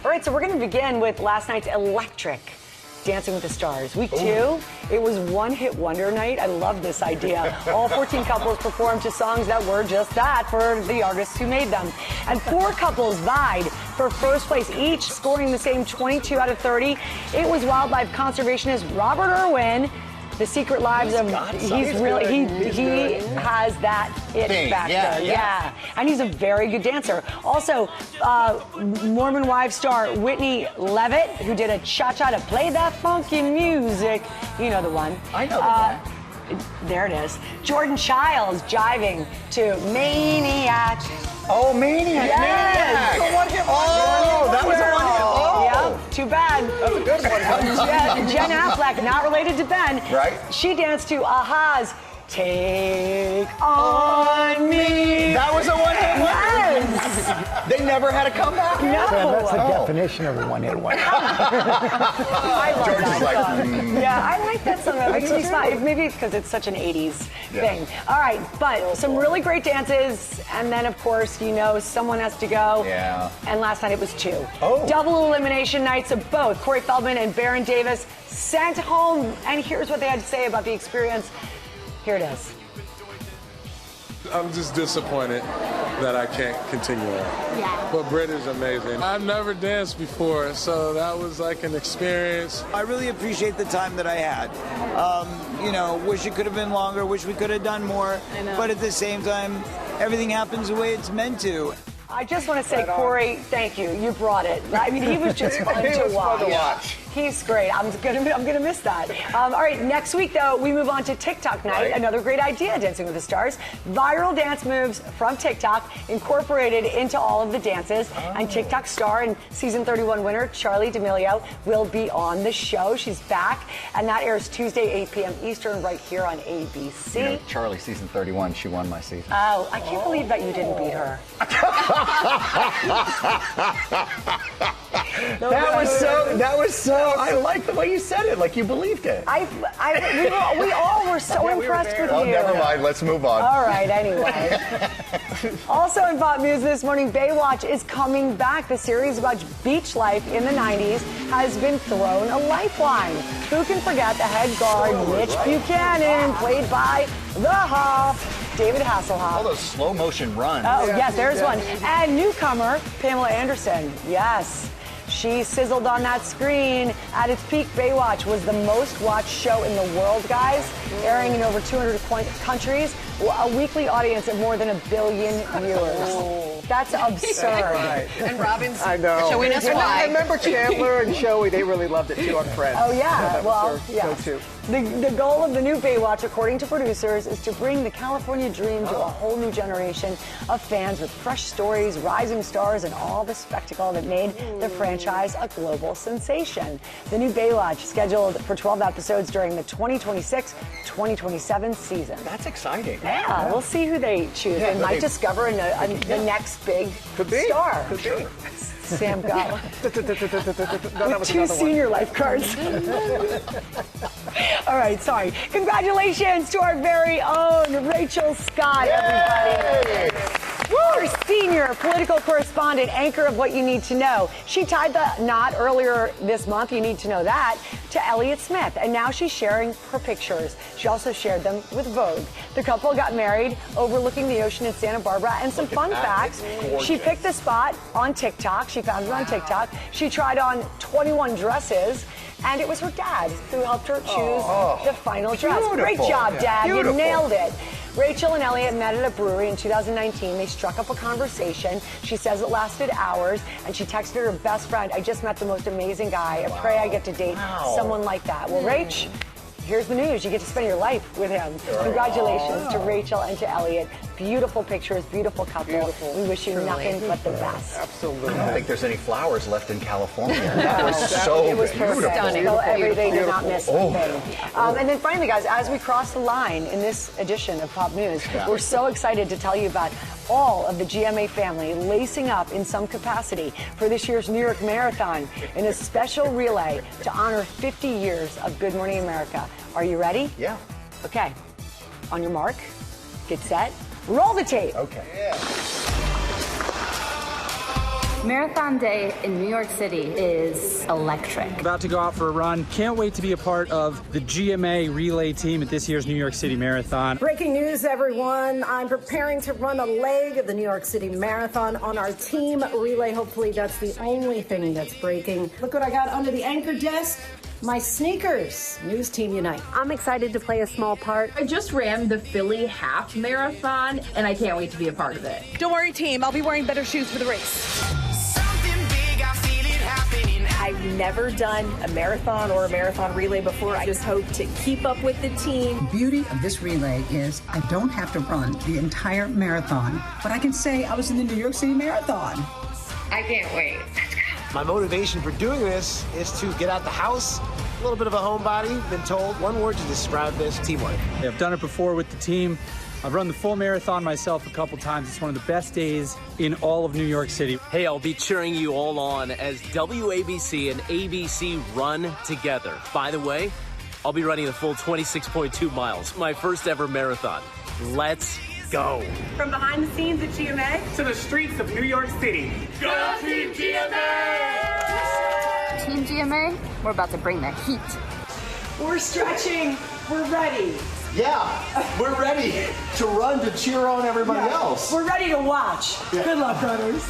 All right, so we're going to begin with last night's electric Dancing with the Stars. Week 2, it was one-hit wonder night. I love this idea. All 14 couples performed to songs that were just that for the artists who made them. And 4 couples vied for first place, each scoring the same 22 out of 30. It was wildlife conservationist Robert Irwin. The Secret Lives of he has that it factor. Yeah. And he's a very good dancer. Also, Mormon Wives star Whitney Levitt, who did a cha-cha to play that funky music. You know the one. I know the one. There it is. Jordan Childs jiving to Maniac. Oh, Maniac. Yes. Maniac. Oh, that was a one-hit. Yeah, too bad. That's a good one. Yeah, Jen Affleck, not related to Ben. Right. She danced to Aha's Take On Me. That was a one-hit wonder? Yes. They never had a comeback? No. That's the definition of a one-hit wonder. I love George that is like, song. Yeah, I like that song. It makes me smile. Maybe it's because it's such an 80s thing. All right, but some really great dances. And then, of course, you know, someone has to go. Yeah. And last night it was 2. Oh. Double elimination nights of both Corey Feldman and Baron Davis sent home. And here's what they had to say about the experience. Here it is. I'm just disappointed. that I can't continue on. Yeah. But Britt is amazing. I've never danced before, so that was like an experience. I really appreciate the time that I had. You know, wish it could have been longer, wish we could have done more. I know. But at the same time, everything happens the way it's meant to. I just want to say, Corey, thank you. You brought it. I mean, he was just fun to watch. He's great. I'm gonna miss that. All right, next week though, we move on to TikTok night. Right. Another great idea, Dancing with the Stars. Viral dance moves from TikTok incorporated into all of the dances. And TikTok star and season 31 winner Charli D'Amelio will be on the show. She's back, and that airs Tuesday 8 p.m. Eastern right here on ABC. You know, Charli, season 31, she won my season. Oh, I can't believe that you didn't beat her. That was so. I like the way you said it, like you believed it. We all were so impressed with you. Oh, never mind. Let's move on. All right, anyway. Also in pop news this morning, Baywatch is coming back. The series about beach life in the 90s has been thrown a lifeline. Who can forget the head guard, Mitch Buchanan, played by the Hoff, David Hasselhoff. All those slow motion runs. Oh, yes, there's one. And newcomer, Pamela Anderson. Yes. She sizzled on that screen. At its peak, Baywatch was the most watched show in the world, guys, airing in over 200 countries, a weekly audience of more than 1 billion viewers. That's absurd. Right. And Robin's I know. showing us why. I remember Chandler and Joey, they really loved it too on Friends. Oh, yeah. That was Well, their yeah. go-to. The goal of the new Baywatch, according to producers, is to bring the California dream to a whole new generation of fans with fresh stories, rising stars, and all the spectacle that made the franchise a global sensation. The new Baywatch, scheduled for 12 episodes during the 2026-2027 season. That's exciting. Yeah, we'll see who they choose. Yeah, they might discover the next big star. Could be. Sam Gala. With With 2 senior lifeguards. All right, sorry. Congratulations to our very own Rachel Scott, everybody. Our senior political correspondent, anchor of What You Need to Know. She tied the knot earlier this month, you need to know that, to Elliott Smith, and now she's sharing her pictures. She also shared them with Vogue. The couple got married overlooking the ocean in Santa Barbara, and some fun facts. She picked the spot on TikTok. She found it on TikTok. She tried on 21 dresses, and it was her dad who helped her choose the final dress. Great job, Dad. You nailed it. Rachel and Elliott met at a brewery in 2019. They struck up a conversation. She says it lasted hours, and she texted her best friend, I just met the most amazing guy. I pray I get to date someone like that. Well, Rach, here's the news. You get to spend your life with him. Congratulations to Rachel and to Elliott. Beautiful pictures, beautiful couple. Beautiful. We wish you nothing but the best. Absolutely. I don't think there's any flowers left in California. That was so It was beautiful. stunning. They did not miss a Oh. thing. And then finally, guys, as we cross the line in this edition of Pop News, we're so excited to tell you about all of the GMA family lacing up in some capacity for this year's New York Marathon in a special relay to honor 50 years of Good Morning America. Are you ready? Yeah. Okay. On your mark, get set, roll the tape. Okay. Marathon Day in New York City is electric. About to go out for a run. Can't wait to be a part of the GMA relay team at this year's New York City Marathon. Breaking news, everyone. I'm preparing to run a leg of the New York City Marathon on our team relay. Hopefully that's the only thing that's breaking. Look what I got under the anchor desk. My sneakers. News Team Unite. I'm excited to play a small part. I just ran the Philly half marathon, and I can't wait to be a part of it. Don't worry, team. I'll be wearing better shoes for the race. I've never done a marathon or a marathon relay before. I just hope to keep up with the team. The beauty of this relay is I don't have to run the entire marathon, but I can say I was in the New York City Marathon. I can't wait. My motivation for doing this is to get out the house, a little bit of a homebody. Been told one word to describe this: teamwork. I've done it before with the team. I've run the full marathon myself a couple times. It's one of the best days in all of New York City. Hey, I'll be cheering you all on as WABC and ABC run together. By the way, I'll be running the full 26.2 miles, my first ever marathon. Let's go. From behind the scenes at GMA to the streets of New York City. Go Team GMA! Team GMA, we're about to bring the heat. We're stretching. We're ready. Yeah, we're ready to run to cheer on everybody else. We're ready to watch. Yeah. Good luck, runners.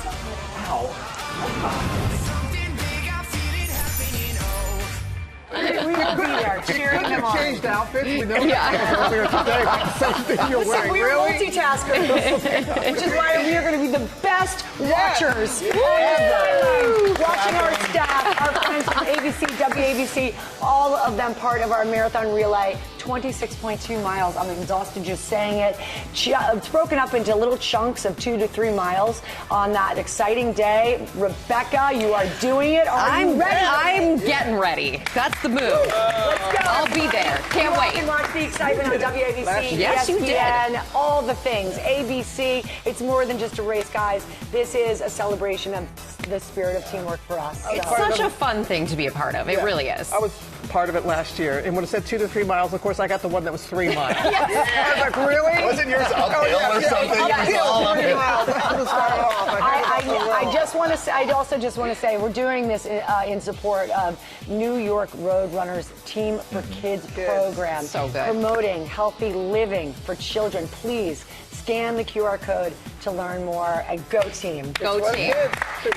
We would be there cheering them on. Changed outfits. We know Yeah. something you're wearing. We are multitaskers, which is why we are going to be the best watchers ever. Watching our staff, our friends from ABC, WABC, all of them part of our marathon relay. 26.2 miles. I'm exhausted just saying it. It's broken up into little chunks of 2 to 3 miles on that exciting day. Rebecca, you are doing it. Are you ready? I'm getting ready. That's the move. Let's go. I'll be there. Can't wait. You can watch the excitement on WABC, Yes, you did. ESPN, all the things. ABC. It's more than just a race, guys. This is a celebration of the spirit of teamwork for us. It's such a fun thing to be a part of. It really is. I was part of it last year, and when it said 2 to 3 miles, of course, I got the one that was 3 miles. I was like, really? Wasn't yours uphill or something? Uphill, 3 miles. I just want to say, I also just want to say, we're doing this in support of New York Road Runners Team for Kids program. So good. Promoting healthy living for children. Please scan the QR code to learn more and go team. Go team.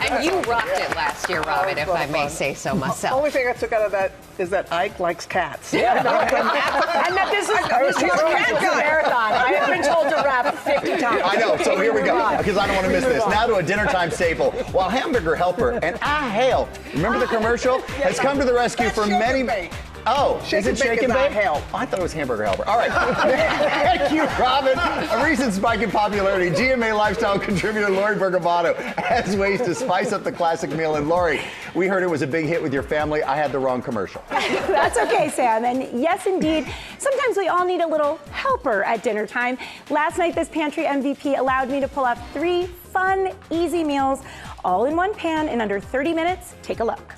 And you rocked it last year, Robin, if I may say so The myself. only thing I took out of that is that Ike likes cats. Yeah. And that this is a marathon. I have been told to rap 50 times. I know, so here we go, because I don't want to miss this. Now to a dinner time staple. While Hamburger Helper and Hail, remember the commercial, has come to the rescue for many... Oh, is it Shake and Bake? Oh, I thought it was Hamburger Helper. All right. Thank you, Robin. A recent spike in popularity. GMA lifestyle contributor Lori Bergamato has ways to spice up the classic meal. And Lori, we heard it was a big hit with your family. I had the wrong commercial. That's okay, Sam. And yes, indeed, sometimes we all need a little helper at dinner time. Last night, this pantry MVP allowed me to pull off 3 fun, easy meals all in one pan in under 30 minutes. Take a look.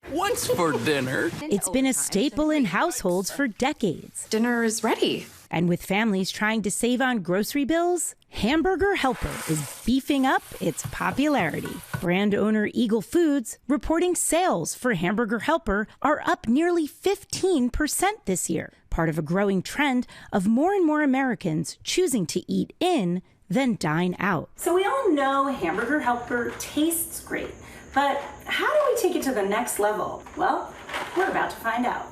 What's for dinner? It's been a staple in households for decades. Dinner is ready. And with families trying to save on grocery bills, Hamburger Helper is beefing up its popularity. Brand owner Eagle Foods reporting sales for Hamburger Helper are up nearly 15% this year, part of a growing trend of more and more Americans choosing to eat in than dine out. So we all know Hamburger Helper tastes great. But how do we take it to the next level? Well, we're about to find out.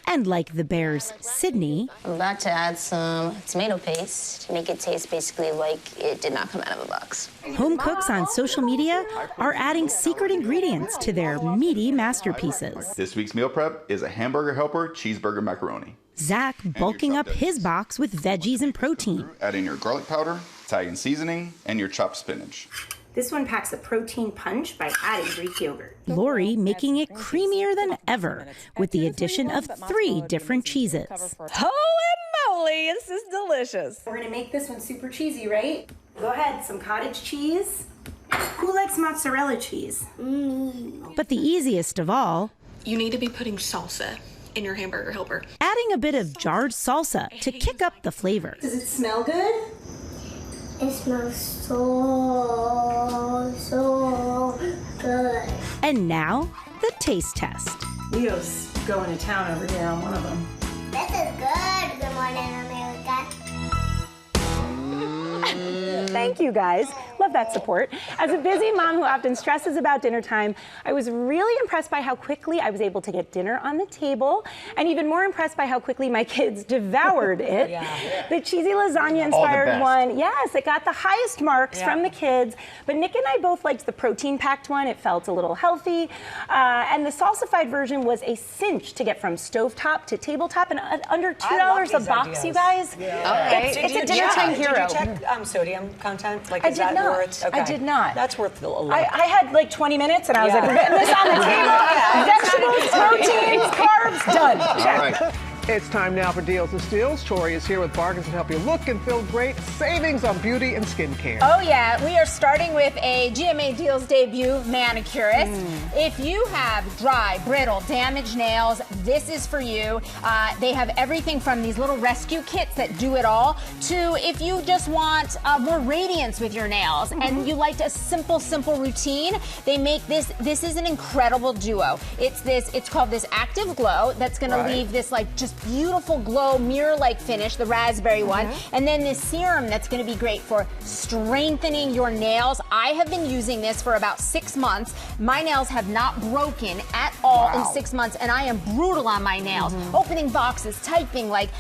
And like the Bears' Sydney, I'm about to add some tomato paste to make it taste basically like it did not come out of a box. home cooks on social media are adding secret ingredients to their meaty masterpieces. This week's meal prep is a Hamburger Helper cheeseburger macaroni. Zach bulking up his box with veggies and protein. Add in your garlic powder, Italian seasoning, and your chopped spinach. This one packs a protein punch by adding Greek yogurt. Lori making it creamier than ever with the addition of 3 different cheeses. Holy moly, this is delicious. We're gonna make this one super cheesy, right? Go ahead, some cottage cheese. Who likes mozzarella cheese? But the easiest of all, You need to be putting salsa in your Hamburger Helper. adding a bit of jarred salsa to kick up the flavor. Does it smell good? It smells so good. And now, the taste test. Leo's going to town over here on one of them. This is good. Good morning, America. Thank you, guys. Love that support. As a busy mom who often stresses about dinner time, I was really impressed by how quickly I was able to get dinner on the table, and even more impressed by how quickly my kids devoured it. The cheesy lasagna-inspired one, yes, it got the highest marks from the kids, but Nick and I both liked the protein-packed one. It felt a little healthy, and the salsified version was a cinch to get from stovetop to tabletop, and under $2 a box, you guys. Okay. It's a dinner time hero. Did you check sodium content? Like, I is did that not. worth? Okay. I did not. That's worth a lot. I had like 20 minutes and I was like, we're getting this on the table. Vegetables, proteins, carbs, done. Check. All right. It's time now for Deals and Steals. Tori is here with bargains to help you look and feel great. Savings on beauty and skincare. Oh, yeah. We are starting with a GMA Deals debut manicurist. If you have dry, brittle, damaged nails, this is for you. They have everything from these little rescue kits that do it all to if you just want more radiance with your nails and you liked a simple routine, they make this. This is an incredible duo. It's called this Active Glow that's going to leave this like just beautiful glow mirror-like finish, the raspberry one, and then this serum that's going to be great for strengthening your nails. I have been using this for about 6 months. My nails have not broken at all in 6 months, and I am brutal on my nails. Opening boxes, typing, like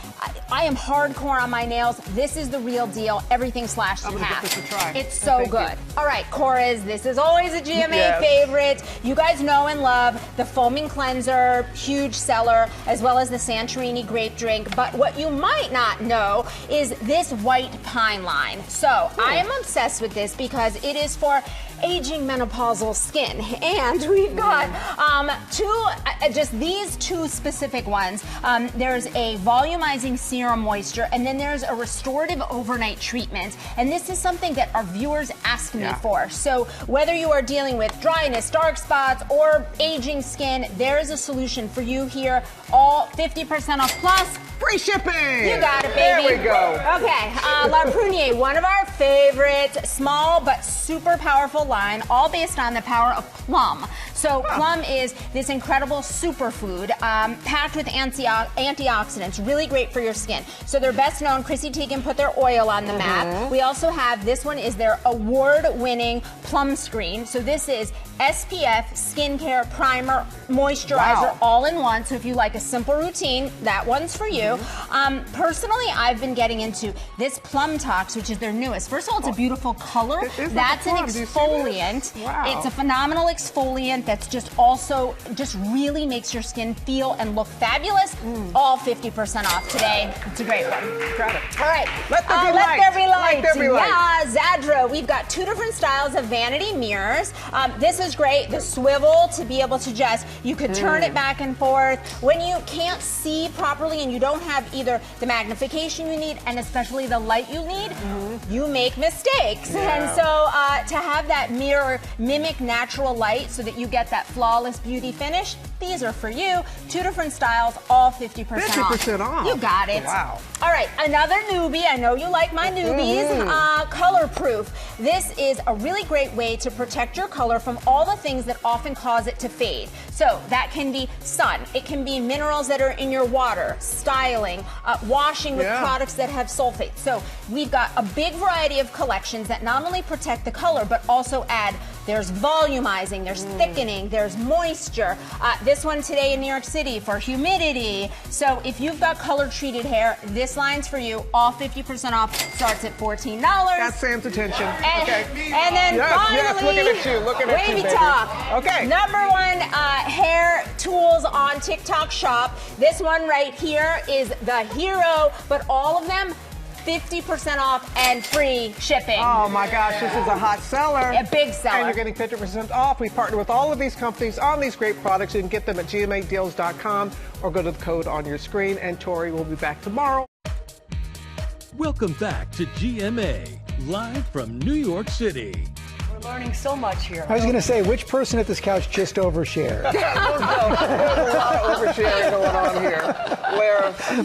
I am hardcore on my nails. This is the real deal. Everything slashed in half. Give this a try. It's so good. All right, Cora's, this is always a GMA favorite. You guys know and love the foaming cleanser, huge seller, as well as the Santorini grape drink. But what you might not know is this white pine line. So I am obsessed with this because it is for aging menopausal skin. And we've got just these two specific ones. There's a volumizing serum moisture, and then there's a restorative overnight treatment. And this is something that our viewers ask me for. So whether you are dealing with dryness, dark spots, or aging skin, there is a solution for you here. All 50% off plus free shipping. You got it, baby. There we go. Okay, La Prunier, one of our favorite small but super powerful line, all based on the power of plum. So plum is this incredible superfood packed with antioxidants, really great for your skin. So they're best known, Chrissy Teigen put their oil on the map. We also have, this one is their award-winning plum screen. So this is SPF, skincare, primer, moisturizer, all in one. So if you like a simple routine, that one's for you. Personally, I've been getting into this Plum Tox, which is their newest. First of all, it's a beautiful color. That's an exfoliant. It's a phenomenal exfoliant that's just also really makes your skin feel and look fabulous. All 50% off today. It's a great one. Got it. All right. Let there be light. Let there be light. Let there be light. Yeah, Zadra. We've got 2 different styles of vanity mirrors. This is great. The swivel to be able to you could turn it back and forth. When you can't see properly and you don't have either the magnification you need and especially the light you need, you make mistakes. And so to have that mirror mimic natural light so that you get that flawless beauty finish, these are for you. 2 different styles, all 50% off. 50% off. You got it. Wow. All right, another newbie. I know you like my newbies. Color proof. This is a really great way to protect your color from all the things that often cause it to fade. So that can be sun. It can be minerals that are in your water, styling, washing with products that have sulfates. So we've got a big variety of collections that not only protect the color, but also add, there's volumizing, there's thickening, there's moisture. This one today in New York City for humidity. So if you've got color treated hair, this line's for you. All 50% off, starts at $14. Got Sam's attention. And then finally, looking at you, wavy baby. talk. Okay. Number 1 hair tools on TikTok shop. This one right here is the hero, but all of them 50% off and free shipping. Oh my gosh, this is a hot seller. A big seller. And you're getting 50% off. We partner with all of these companies on these great products. You can get them at gmadeals.com or go to the code on your screen. And Tori will be back tomorrow. Welcome back to GMA, live from New York City. We're learning so much here. I was going to say, which person at this couch just overshared? There's a lot of oversharing going on here.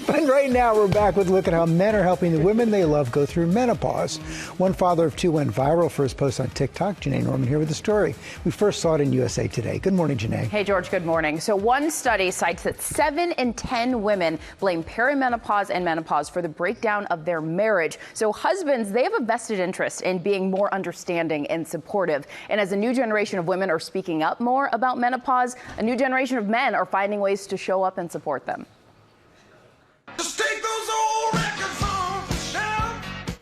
But right now, we're back with a look at how men are helping the women they love go through menopause. One father of 2 went viral for his post on TikTok. Janae Norman here with the story. We first saw it in USA Today. Good morning, Janae. Hey, George. Good morning. So one study cites that 7 in 10 women blame perimenopause and menopause for the breakdown of their marriage. So husbands, they have a vested interest in being more understanding and supportive. And as a new generation of women are speaking up more about menopause, a new generation of men are finding ways to show up and support them.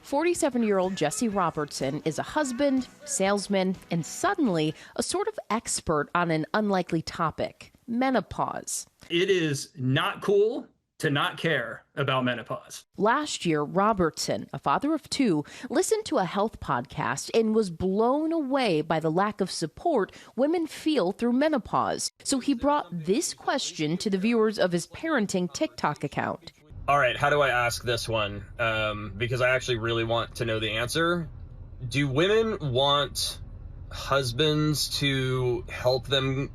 47-year-old Jesse Robertson is a husband, salesman, and suddenly a sort of expert on an unlikely topic, menopause. It is not cool to not care about menopause. Last year, Robertson, a father of 2, listened to a health podcast and was blown away by the lack of support women feel through menopause. So he brought this question to the viewers of his parenting TikTok account. All right, how do I ask this one? Because I actually really want to know the answer. Do women want husbands to help them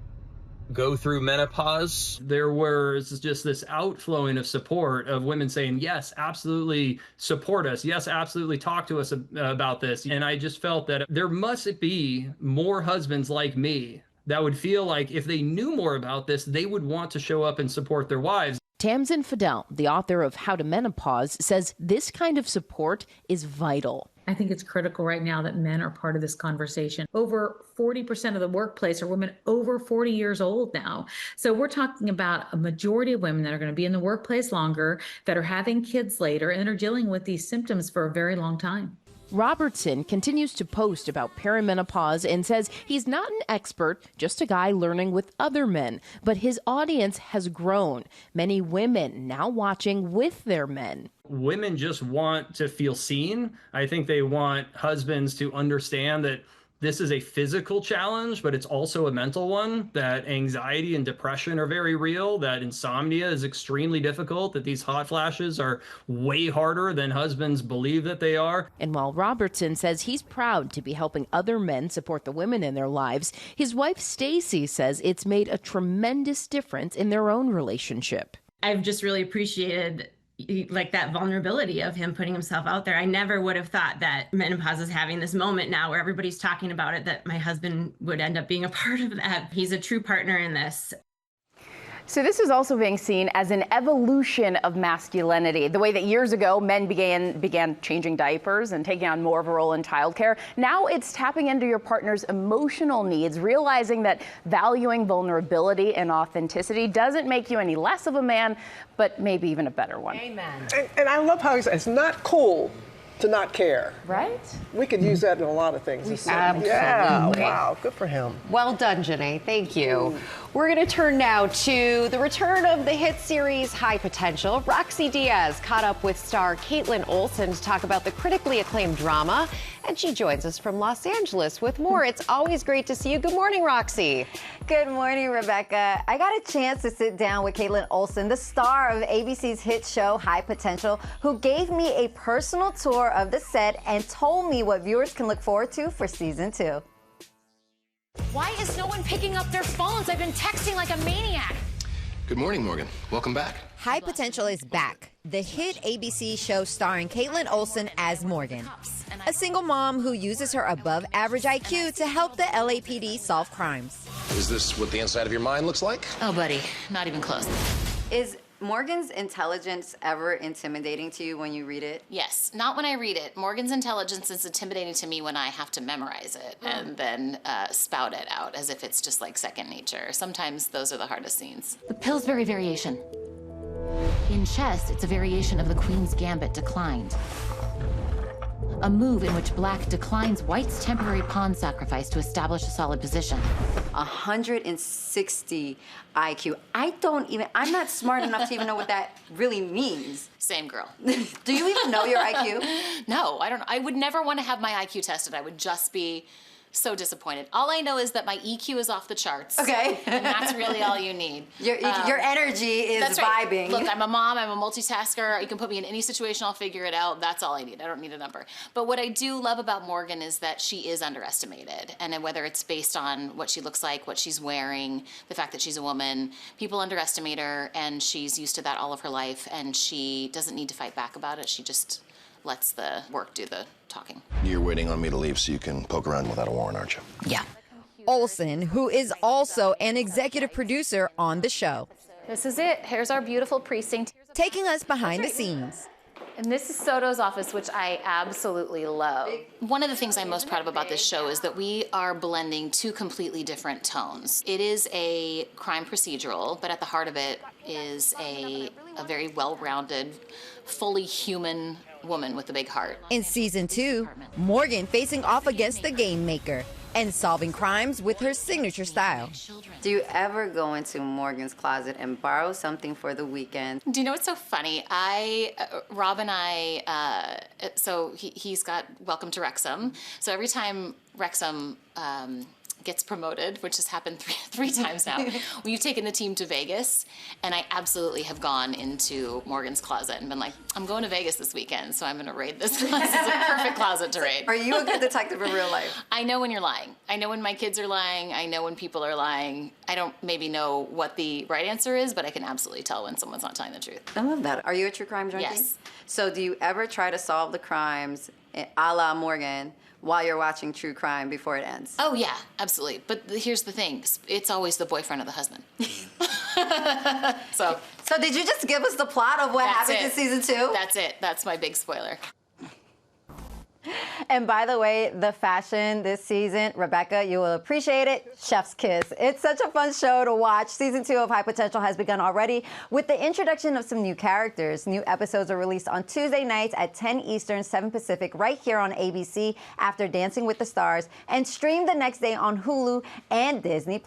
go through menopause? There was just this outflowing of support of women saying, yes, absolutely support us. Yes, absolutely talk to us about this. And I just felt that there must be more husbands like me that would feel like if they knew more about this, they would want to show up and support their wives. Tamsin Fidel, the author of How to Menopause, says this kind of support is vital. I think it's critical right now that men are part of this conversation. Over 40% of the workplace are women over 40 years old now. So we're talking about a majority of women that are going to be in the workplace longer, that are having kids later, and are dealing with these symptoms for a very long time. Robertson continues to post about perimenopause and says he's not an expert, just a guy learning with other men. But his audience has grown. Many women now watching with their men. Women just want to feel seen. I think they want husbands to understand that this is a physical challenge, but it's also a mental one, that anxiety and depression are very real, that insomnia is extremely difficult, that these hot flashes are way harder than husbands believe that they are. And while Robertson says he's proud to be helping other men support the women in their lives, his wife Stacy says it's made a tremendous difference in their own relationship. I've just really appreciated like that vulnerability of him putting himself out there. I never would have thought that menopause is having this moment now where everybody's talking about it, that my husband would end up being a part of that. He's a true partner in this. So this is also being seen as an evolution of masculinity. The way that years ago men began changing diapers and taking on more of a role in childcare. Now it's tapping into your partner's emotional needs, realizing that valuing vulnerability and authenticity doesn't make you any less of a man, but maybe even a better one. Amen. And I love how he says it's not cool to not care. Right? We could use that in a lot of things. Absolutely. Yeah, wow, good for him. Well done, Janae. Thank you. We're going to turn now to the return of the hit series High Potential. Roxy Diaz caught up with star Caitlin Olsen to talk about the critically acclaimed drama, and she joins us from Los Angeles with more. It's always great to see you. Good morning, Roxy. Good morning, Rebecca. I got a chance to sit down with Caitlin Olsen, the star of ABC's hit show High Potential, who gave me a personal tour of the set and told me what viewers can look forward to for season 2. Why is no one picking up their phones? I've been texting like a maniac. Good morning, Morgan. Welcome back. High Potential is back. The hit ABC show starring Caitlin Olsen as Morgan, a single mom who uses her above-average IQ to help the LAPD solve crimes. Is this what the inside of your mind looks like? Oh, buddy, not even close. Is Morgan's intelligence ever intimidating to you when you read it? Yes, not when I read it. Morgan's intelligence is intimidating to me when I have to memorize it and then spout it out as if it's just like second nature. Sometimes those are the hardest scenes. The Pillsbury variation. In chess, it's a variation of the Queen's Gambit declined. A move in which black declines white's temporary pawn sacrifice to establish a solid position. 160 IQ. I'm not smart enough to even know what that really means. Same girl. Do you even know your IQ? No, I don't. I would never want to have my IQ tested. I would just be so disappointed. All I know is that my EQ is off the charts. Okay. And that's really all you need. Your energy is that's right. vibing. Look, I'm a mom, I'm a multitasker. You can put me in any situation, I'll figure it out. That's all I need. I don't need a number. But what I do love about Morgan is that she is underestimated. And whether it's based on what she looks like, what she's wearing, the fact that she's a woman, people underestimate her, and she's used to that all of her life, and she doesn't need to fight back about it. She just lets the work do the talking. You're waiting on me to leave so you can poke around without a warrant, aren't you? Yeah. Olsen, who is also an executive producer on the show. This is it. Here's our beautiful precinct. Taking us behind the scenes. And this is Soto's office, which I absolutely love. One of the things I'm most proud of about this show is that we are blending two completely different tones. It is a crime procedural, but at the heart of it is a very well-rounded, fully human woman with a big heart. In season 2, Morgan facing off against the game maker and solving crimes with her signature style. Do you ever go into Morgan's closet and borrow something for the weekend? Do you know what's so funny? Rob and I, so he's got Welcome to Wrexham. So every time Wrexham gets promoted, which has happened three times now, we've taken the team to Vegas, and I absolutely have gone into Morgan's closet and been like, I'm going to Vegas this weekend, so I'm going to raid this closet. It's a perfect closet to raid. Are you a good detective in real life? I know when you're lying. I know when my kids are lying. I know when people are lying. I don't maybe know what the right answer is, but I can absolutely tell when someone's not telling the truth. I love that. Are you a true crime junkie? Yes. So do you ever try to solve the crimes a la Morgan, while you're watching true crime before it ends? Oh yeah, absolutely. But here's the thing: it's always the boyfriend of the husband. So did you just give us the plot of what happens in season 2? That's it. That's my big spoiler. And by the way, the fashion this season, Rebecca, you will appreciate it. Chef's kiss. It's such a fun show to watch. Season 2 of High Potential has begun already with the introduction of some new characters. New episodes are released on Tuesday nights at 10 Eastern, 7 Pacific, right here on ABC after Dancing with the Stars, and stream the next day on Hulu and Disney+.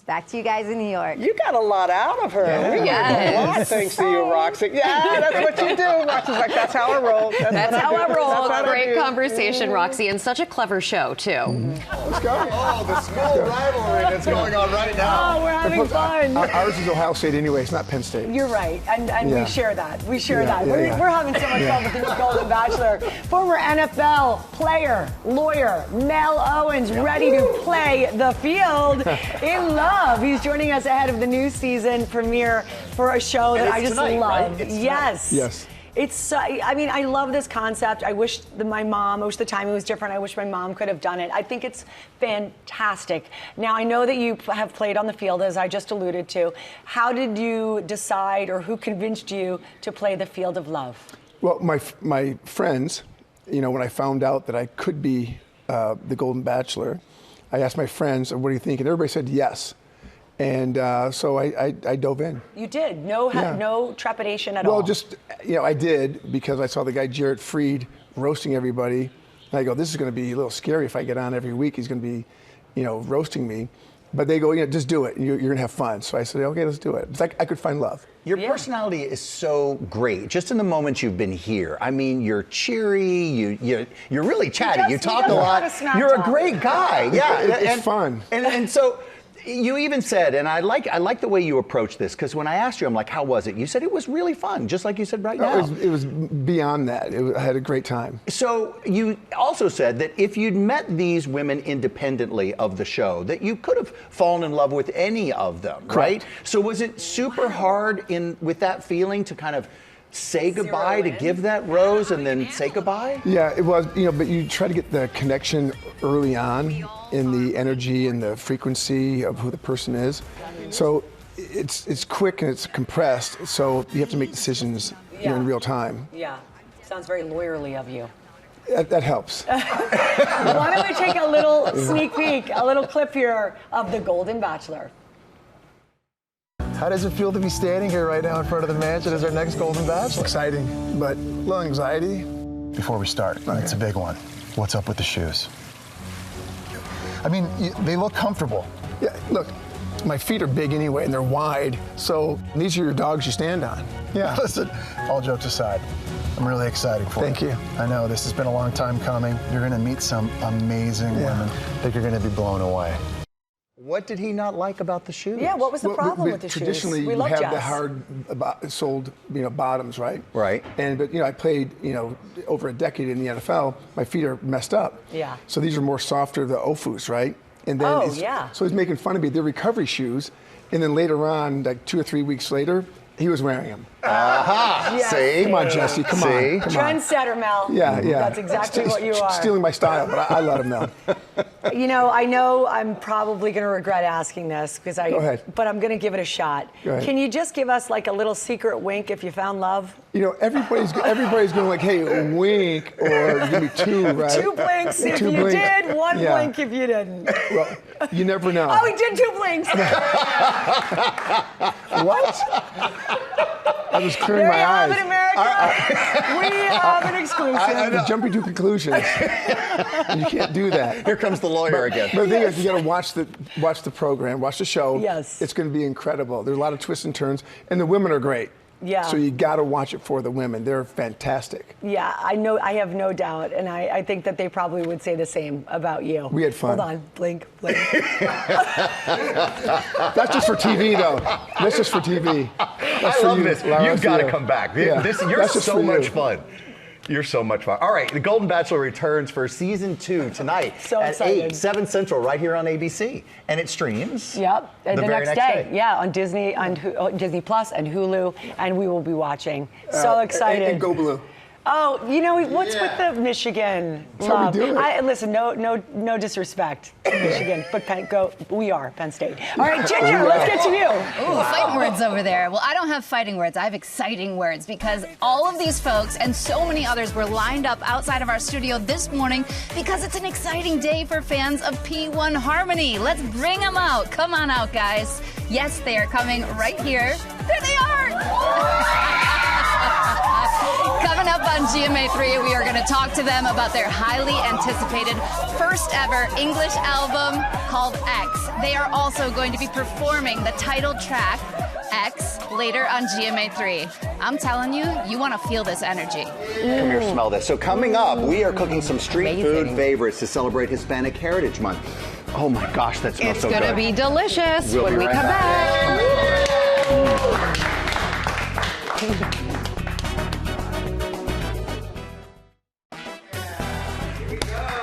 Back to you guys in New York. You got a lot out of her. Yes. A lot thanks to you, Roxy. Yeah, that's what you do. Roxy's like, that's how I roll. That's how I roll. That's Great conversation, Roxy, and such a clever show, too. Let's go. Oh, the school rivalry that's going on right now. Oh, we're having fun. Ours is Ohio State anyway. It's not Penn State. You're right, and Yeah. we share that. We share Yeah, that. yeah, We're having so much fun with the new Golden Bachelor. Former NFL player, lawyer, Mel Owens, ready to play the field in love. He's joining us ahead of the new season premiere for a show that I just tonight, love. right? It's Yes. Yes. It's, I mean, I love this concept. I wish I wish the timing was different. I wish my mom could have done it. I think it's fantastic. Now, I know that you have played on the field, as I just alluded to. How did you decide, or who convinced you to play the field of love? Well, my friends, when I found out that I could be the Golden Bachelor, I asked my friends, what do you think? And everybody said yes. And so I dove in. You did? No trepidation at all? Well, just, I did, because I saw the guy Jared Freed roasting everybody. And I go, this is going to be a little scary if I get on every week. He's going to be, roasting me. But they go, just do it. You're going to have fun. So I said, okay, let's do it. It's like I could find love. Your personality is so great. Just in the moments you've been here. I mean, you're cheery. You're really chatty. You talk a lot. You're a great guy. Yeah, it's fun. And so. You even said, and I like the way you approach this, because when I asked you, I'm like, how was it? You said it was really fun, just like you said right now. It was beyond that. I had a great time. So you also said that if you'd met these women independently of the show, that you could have fallen in love with any of them, right? So was it super hard with that feeling to kind of say goodbye, to give that rose and then say goodbye? Yeah, it was, but you try to get the connection early on in the energy and the frequency of who the person is. So it's quick and it's compressed, so you have to make decisions in real time. Yeah, sounds very lawyerly of you. That helps. Why don't we take a little sneak peek, a little clip here of the Golden Bachelor. How does it feel to be standing here right now in front of the mansion as our next Golden Bachelor? Exciting, but a little anxiety. Before we start, it's a big one. What's up with the shoes? I mean, they look comfortable. Yeah, look, my feet are big anyway and they're wide, so these are your dogs you stand on. Yeah, listen, all jokes aside, I'm really excited for you. Thank you. I know this has been a long time coming. You're gonna meet some amazing women. I think you're gonna be blown away. What did he not like about the shoes? Yeah, what was the problem with the shoes? Traditionally, you have the hard-soled, bottoms, right? Right. But I played, over a decade in the NFL. My feet are messed up. Yeah. So these are more softer, the Ofus, right? And then so he's making fun of me. They're recovery shoes, and then later on, like 2 or 3 weeks later, he was wearing them. Aha! See? Come on, Jesse. Come on. Trendsetter, Mel. Yeah. That's exactly what you are. Stealing my style, but I let him know. I know I'm probably going to regret asking this Go ahead. but I'm going to give it a shot. Go ahead. Can you just give us like a little secret wink if you found love? Everybody's going like, hey, a wink, or give me 2, right? 2 blinks if you did, 1 blink if you didn't. Well, you never know. Oh, he did 2 blinks. What? I was clearing my eyes. There you have it, America. We have an exclusive. I'm jumping to conclusions. You can't do that. Here comes the lawyer again. But the thing is, you got to watch the program, watch the show. Yes. It's going to be incredible. There's a lot of twists and turns, and the women are great. Yeah. So you got to watch it for the women. They're fantastic. Yeah, I know. I have no doubt, and I think that they probably would say the same about you. We had fun. Hold on, blink. That's just for TV, though. That's just for TV. I love this. You've got to come back. Yeah. You're so much fun. You're so much fun. All right, The Golden Bachelor returns for season 2 tonight at excited. 8, 7 Central, right here on ABC, and it streams. Yep, the next day. Yeah, on Disney, on Disney Plus and Hulu, and we will be watching. So excited. And Go Blue. Oh, you know, what's with the Michigan That's how we love? do it. Listen, no disrespect to Michigan, but we are Penn State. All right, Ginger, let's get to you. Ooh, fighting words over there. Well, I don't have fighting words. I have exciting words because all of these folks and so many others were lined up outside of our studio this morning because it's an exciting day for fans of P1 Harmony. Let's bring them out. Come on out, guys. Yes, they are coming right here. There they are. Coming up on GMA3, we are going to talk to them about their highly anticipated first ever English album called X. They are also going to be performing the title track, X, later on GMA3. I'm telling you, you want to feel this energy. Come here, smell this. So coming up, we are cooking some street food favorites to celebrate Hispanic Heritage Month. Oh my gosh, that smells so good. It's going to be delicious We'll when be we right come back.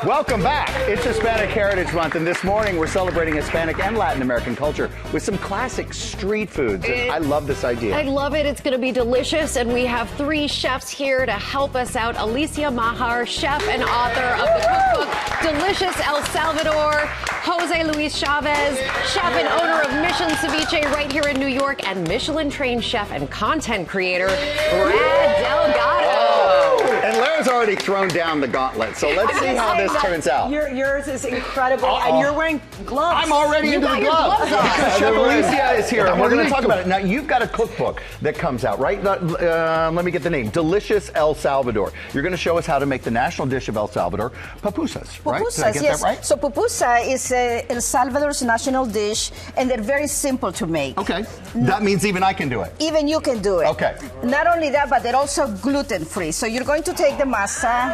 Welcome back. It's Hispanic Heritage Month, and this morning we're celebrating Hispanic and Latin American culture with some classic street foods. And I love this idea. I love it. It's going to be delicious, and we have 3 chefs here to help us out. Alicia Majar, chef and author of the cookbook Delicious El Salvador. Jose Luis Chavez, chef and owner of Mission Ceviche right here in New York, and Michelin-trained chef and content creator, Brad Delgado. And Lara's already thrown down the gauntlet, so let's see how this turns out. Yours is incredible, and you're wearing gloves. I'm already into the gloves. Because Chef Alicia is here, and we're going to talk about it. Now, you've got a cookbook that comes out, right? Let me get the name. Delicious El Salvador. You're going to show us how to make the national dish of El Salvador, pupusas, right? Did I get yes. that right? So pupusa is El Salvador's national dish, and they're very simple to make. Okay. That means even I can do it. Even you can do it. Okay. Not only that, but they're also gluten-free. So you're going to take the masa.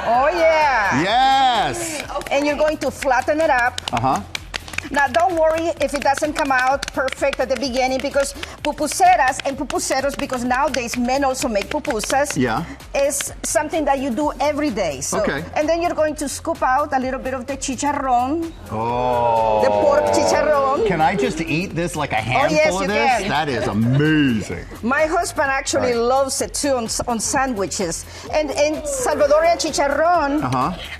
Oh, yeah. Yes. And you're going to flatten it up. Uh-huh. Now, don't worry if it doesn't come out perfect at the beginning, because pupuseras and pupuseros, because nowadays men also make pupusas, is something that you do every day. So, and then you're going to scoop out a little bit of the chicharrón. Oh. The pork chicharrón. Can I just eat this like a handful yes, of you this? can. That is amazing. My husband actually loves it too on sandwiches. And Salvadorian chicharrón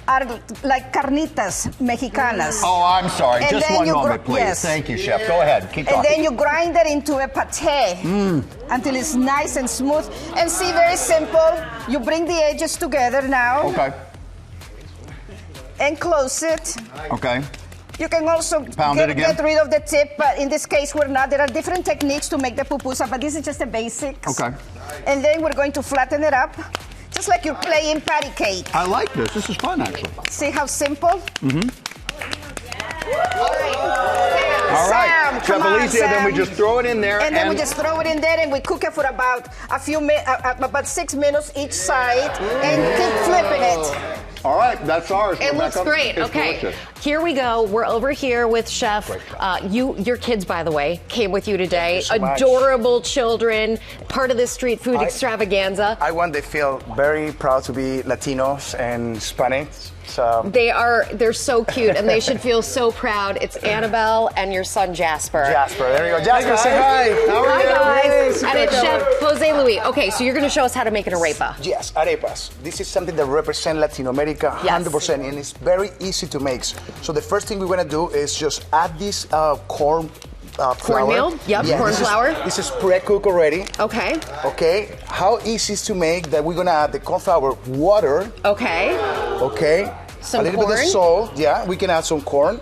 are like carnitas mexicanas. Oh, I'm sorry. And just then one you moment, please. Yes. Thank you, Chef. Go ahead. Keep talking. And then you grind it into a pate until it's nice and smooth. And see, very simple. You bring the edges together now. Okay. And close it. Okay. You can also get rid of the tip, but in this case, we're not. There are different techniques to make the pupusa, but this is just the basics. Okay. And then we're going to flatten it up, just like you're playing patty cake. I like this. This is fun, actually. See how simple? Mm-hmm. All right, Chef Alicia, then we just throw it in there. And then we just throw it in there and we cook it for about about 6 minutes each side and keep flipping it. All right, that's ours. It looks great. It's okay, delicious. here we go. We're over here with Chef. Your kids, by the way, came with you today. Thank you so much. Adorable children, part of this street food extravaganza. I want them to feel very proud to be Latinos and Hispanics. So They're so cute, and they should feel so proud. It's Annabelle and your son Jasper. Jasper, there you go. Jasper, say hi. How are you? Guys. And it's Chef Jose Luis. Okay, so you're going to show us how to make an arepa. Yes, arepas. This is something that represents Latin America 100%, and it's very easy to make. So the first thing we're going to do is just add this corn flour. Cornmeal? Yep, corn flour. This is pre-cooked already. Okay. Okay. How easy is to make that we're going to add the corn flour, water. Okay. Okay. Some a little bit of salt. Yeah, we can add some corn.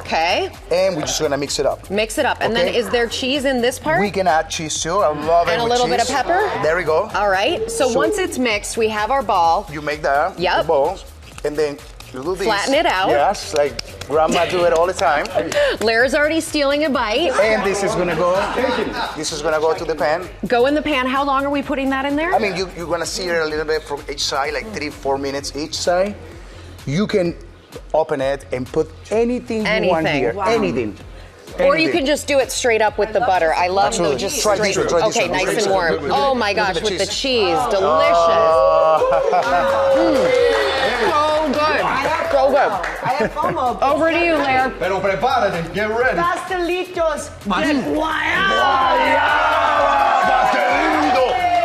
Okay. And we're just going to mix it up. Mix it up. And then is there cheese in this part? We can add cheese too. I love it. And a little bit of pepper? There we go. All right. So once it's mixed, we have our ball. You make that. The balls. And then you do this. Flatten it out. Yes, like grandma do it all the time. Lara's already stealing a bite. And this is gonna go. This is gonna go to the pan. Go in the pan. How long are we putting that in there? I mean, you're gonna sear it a little bit from each side, like 3-4 minutes each side. You can open it and put anything you want here. Wow. Anything. Or you can just do it straight up with the butter. I love Absolutely. the just Try straight. this one, Okay, nice and warm. Oh my gosh, with the cheese, delicious. So good. So good. I have FOMO. Over to you, Lara. Pero prepárate, get ready. Pastelitos de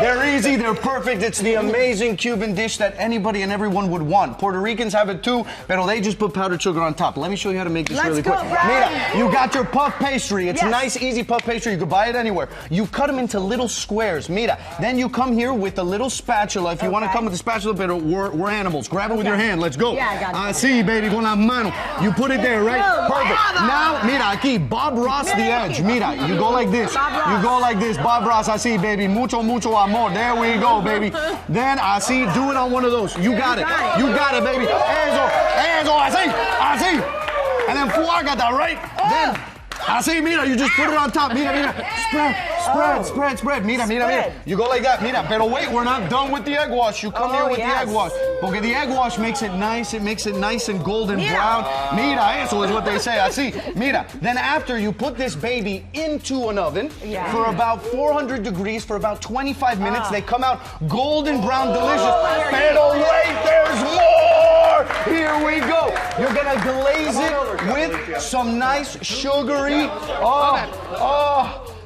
They're easy, they're perfect. It's the amazing Cuban dish that anybody and everyone would want. Puerto Ricans have it too, but they just put powdered sugar on top. Let me show you how to make this really quick. Mira, you got your puff pastry. It's nice, easy puff pastry. You can buy it anywhere. You cut them into little squares. Mira, then you come here with a little spatula. If you want to come with a spatula, but we're animals. Grab it with your hand. Let's go. Yeah, I got it. Así, baby, con la mano. You put it there, right? Perfect. Now, mira, aquí, Bob Ross the edge. Mira, you go like this. You go like this. Bob Ross, así, baby. Mucho, mucho amor. There we go, baby. Then, así, do it on one of those. You got it. You got it, baby. Eso, así, así. And then fuágata, right? Then, así, mira, you just put it on top. Mira. Spread. Mira. You go like that. Mira, pero wait, we're not done with the egg wash. You come here with the egg wash. Porque the egg wash makes it nice. It makes it nice and golden brown. Mira, eso is what they say. Así. Mira. Then after you put this baby into an oven for about 400 degrees for about 25 minutes. They come out golden brown, delicious. Pero wait, there's more. Here we go. You're gonna glaze it with some nice sugary.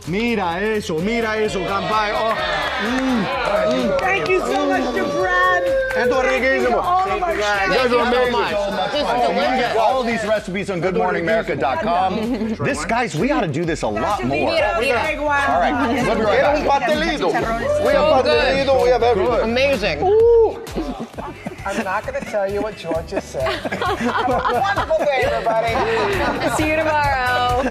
Mira eso, campay. Thank you so much to Brad. Esto es riquísimo. Thank you so much. All these recipes on goodmorningamerica.com. This, guys, we got to do this a lot more. All right, we'll be right back. We have pastelito, we have everything. Amazing. I'm not going to tell you what George just said. Have a wonderful day, everybody. See you tomorrow.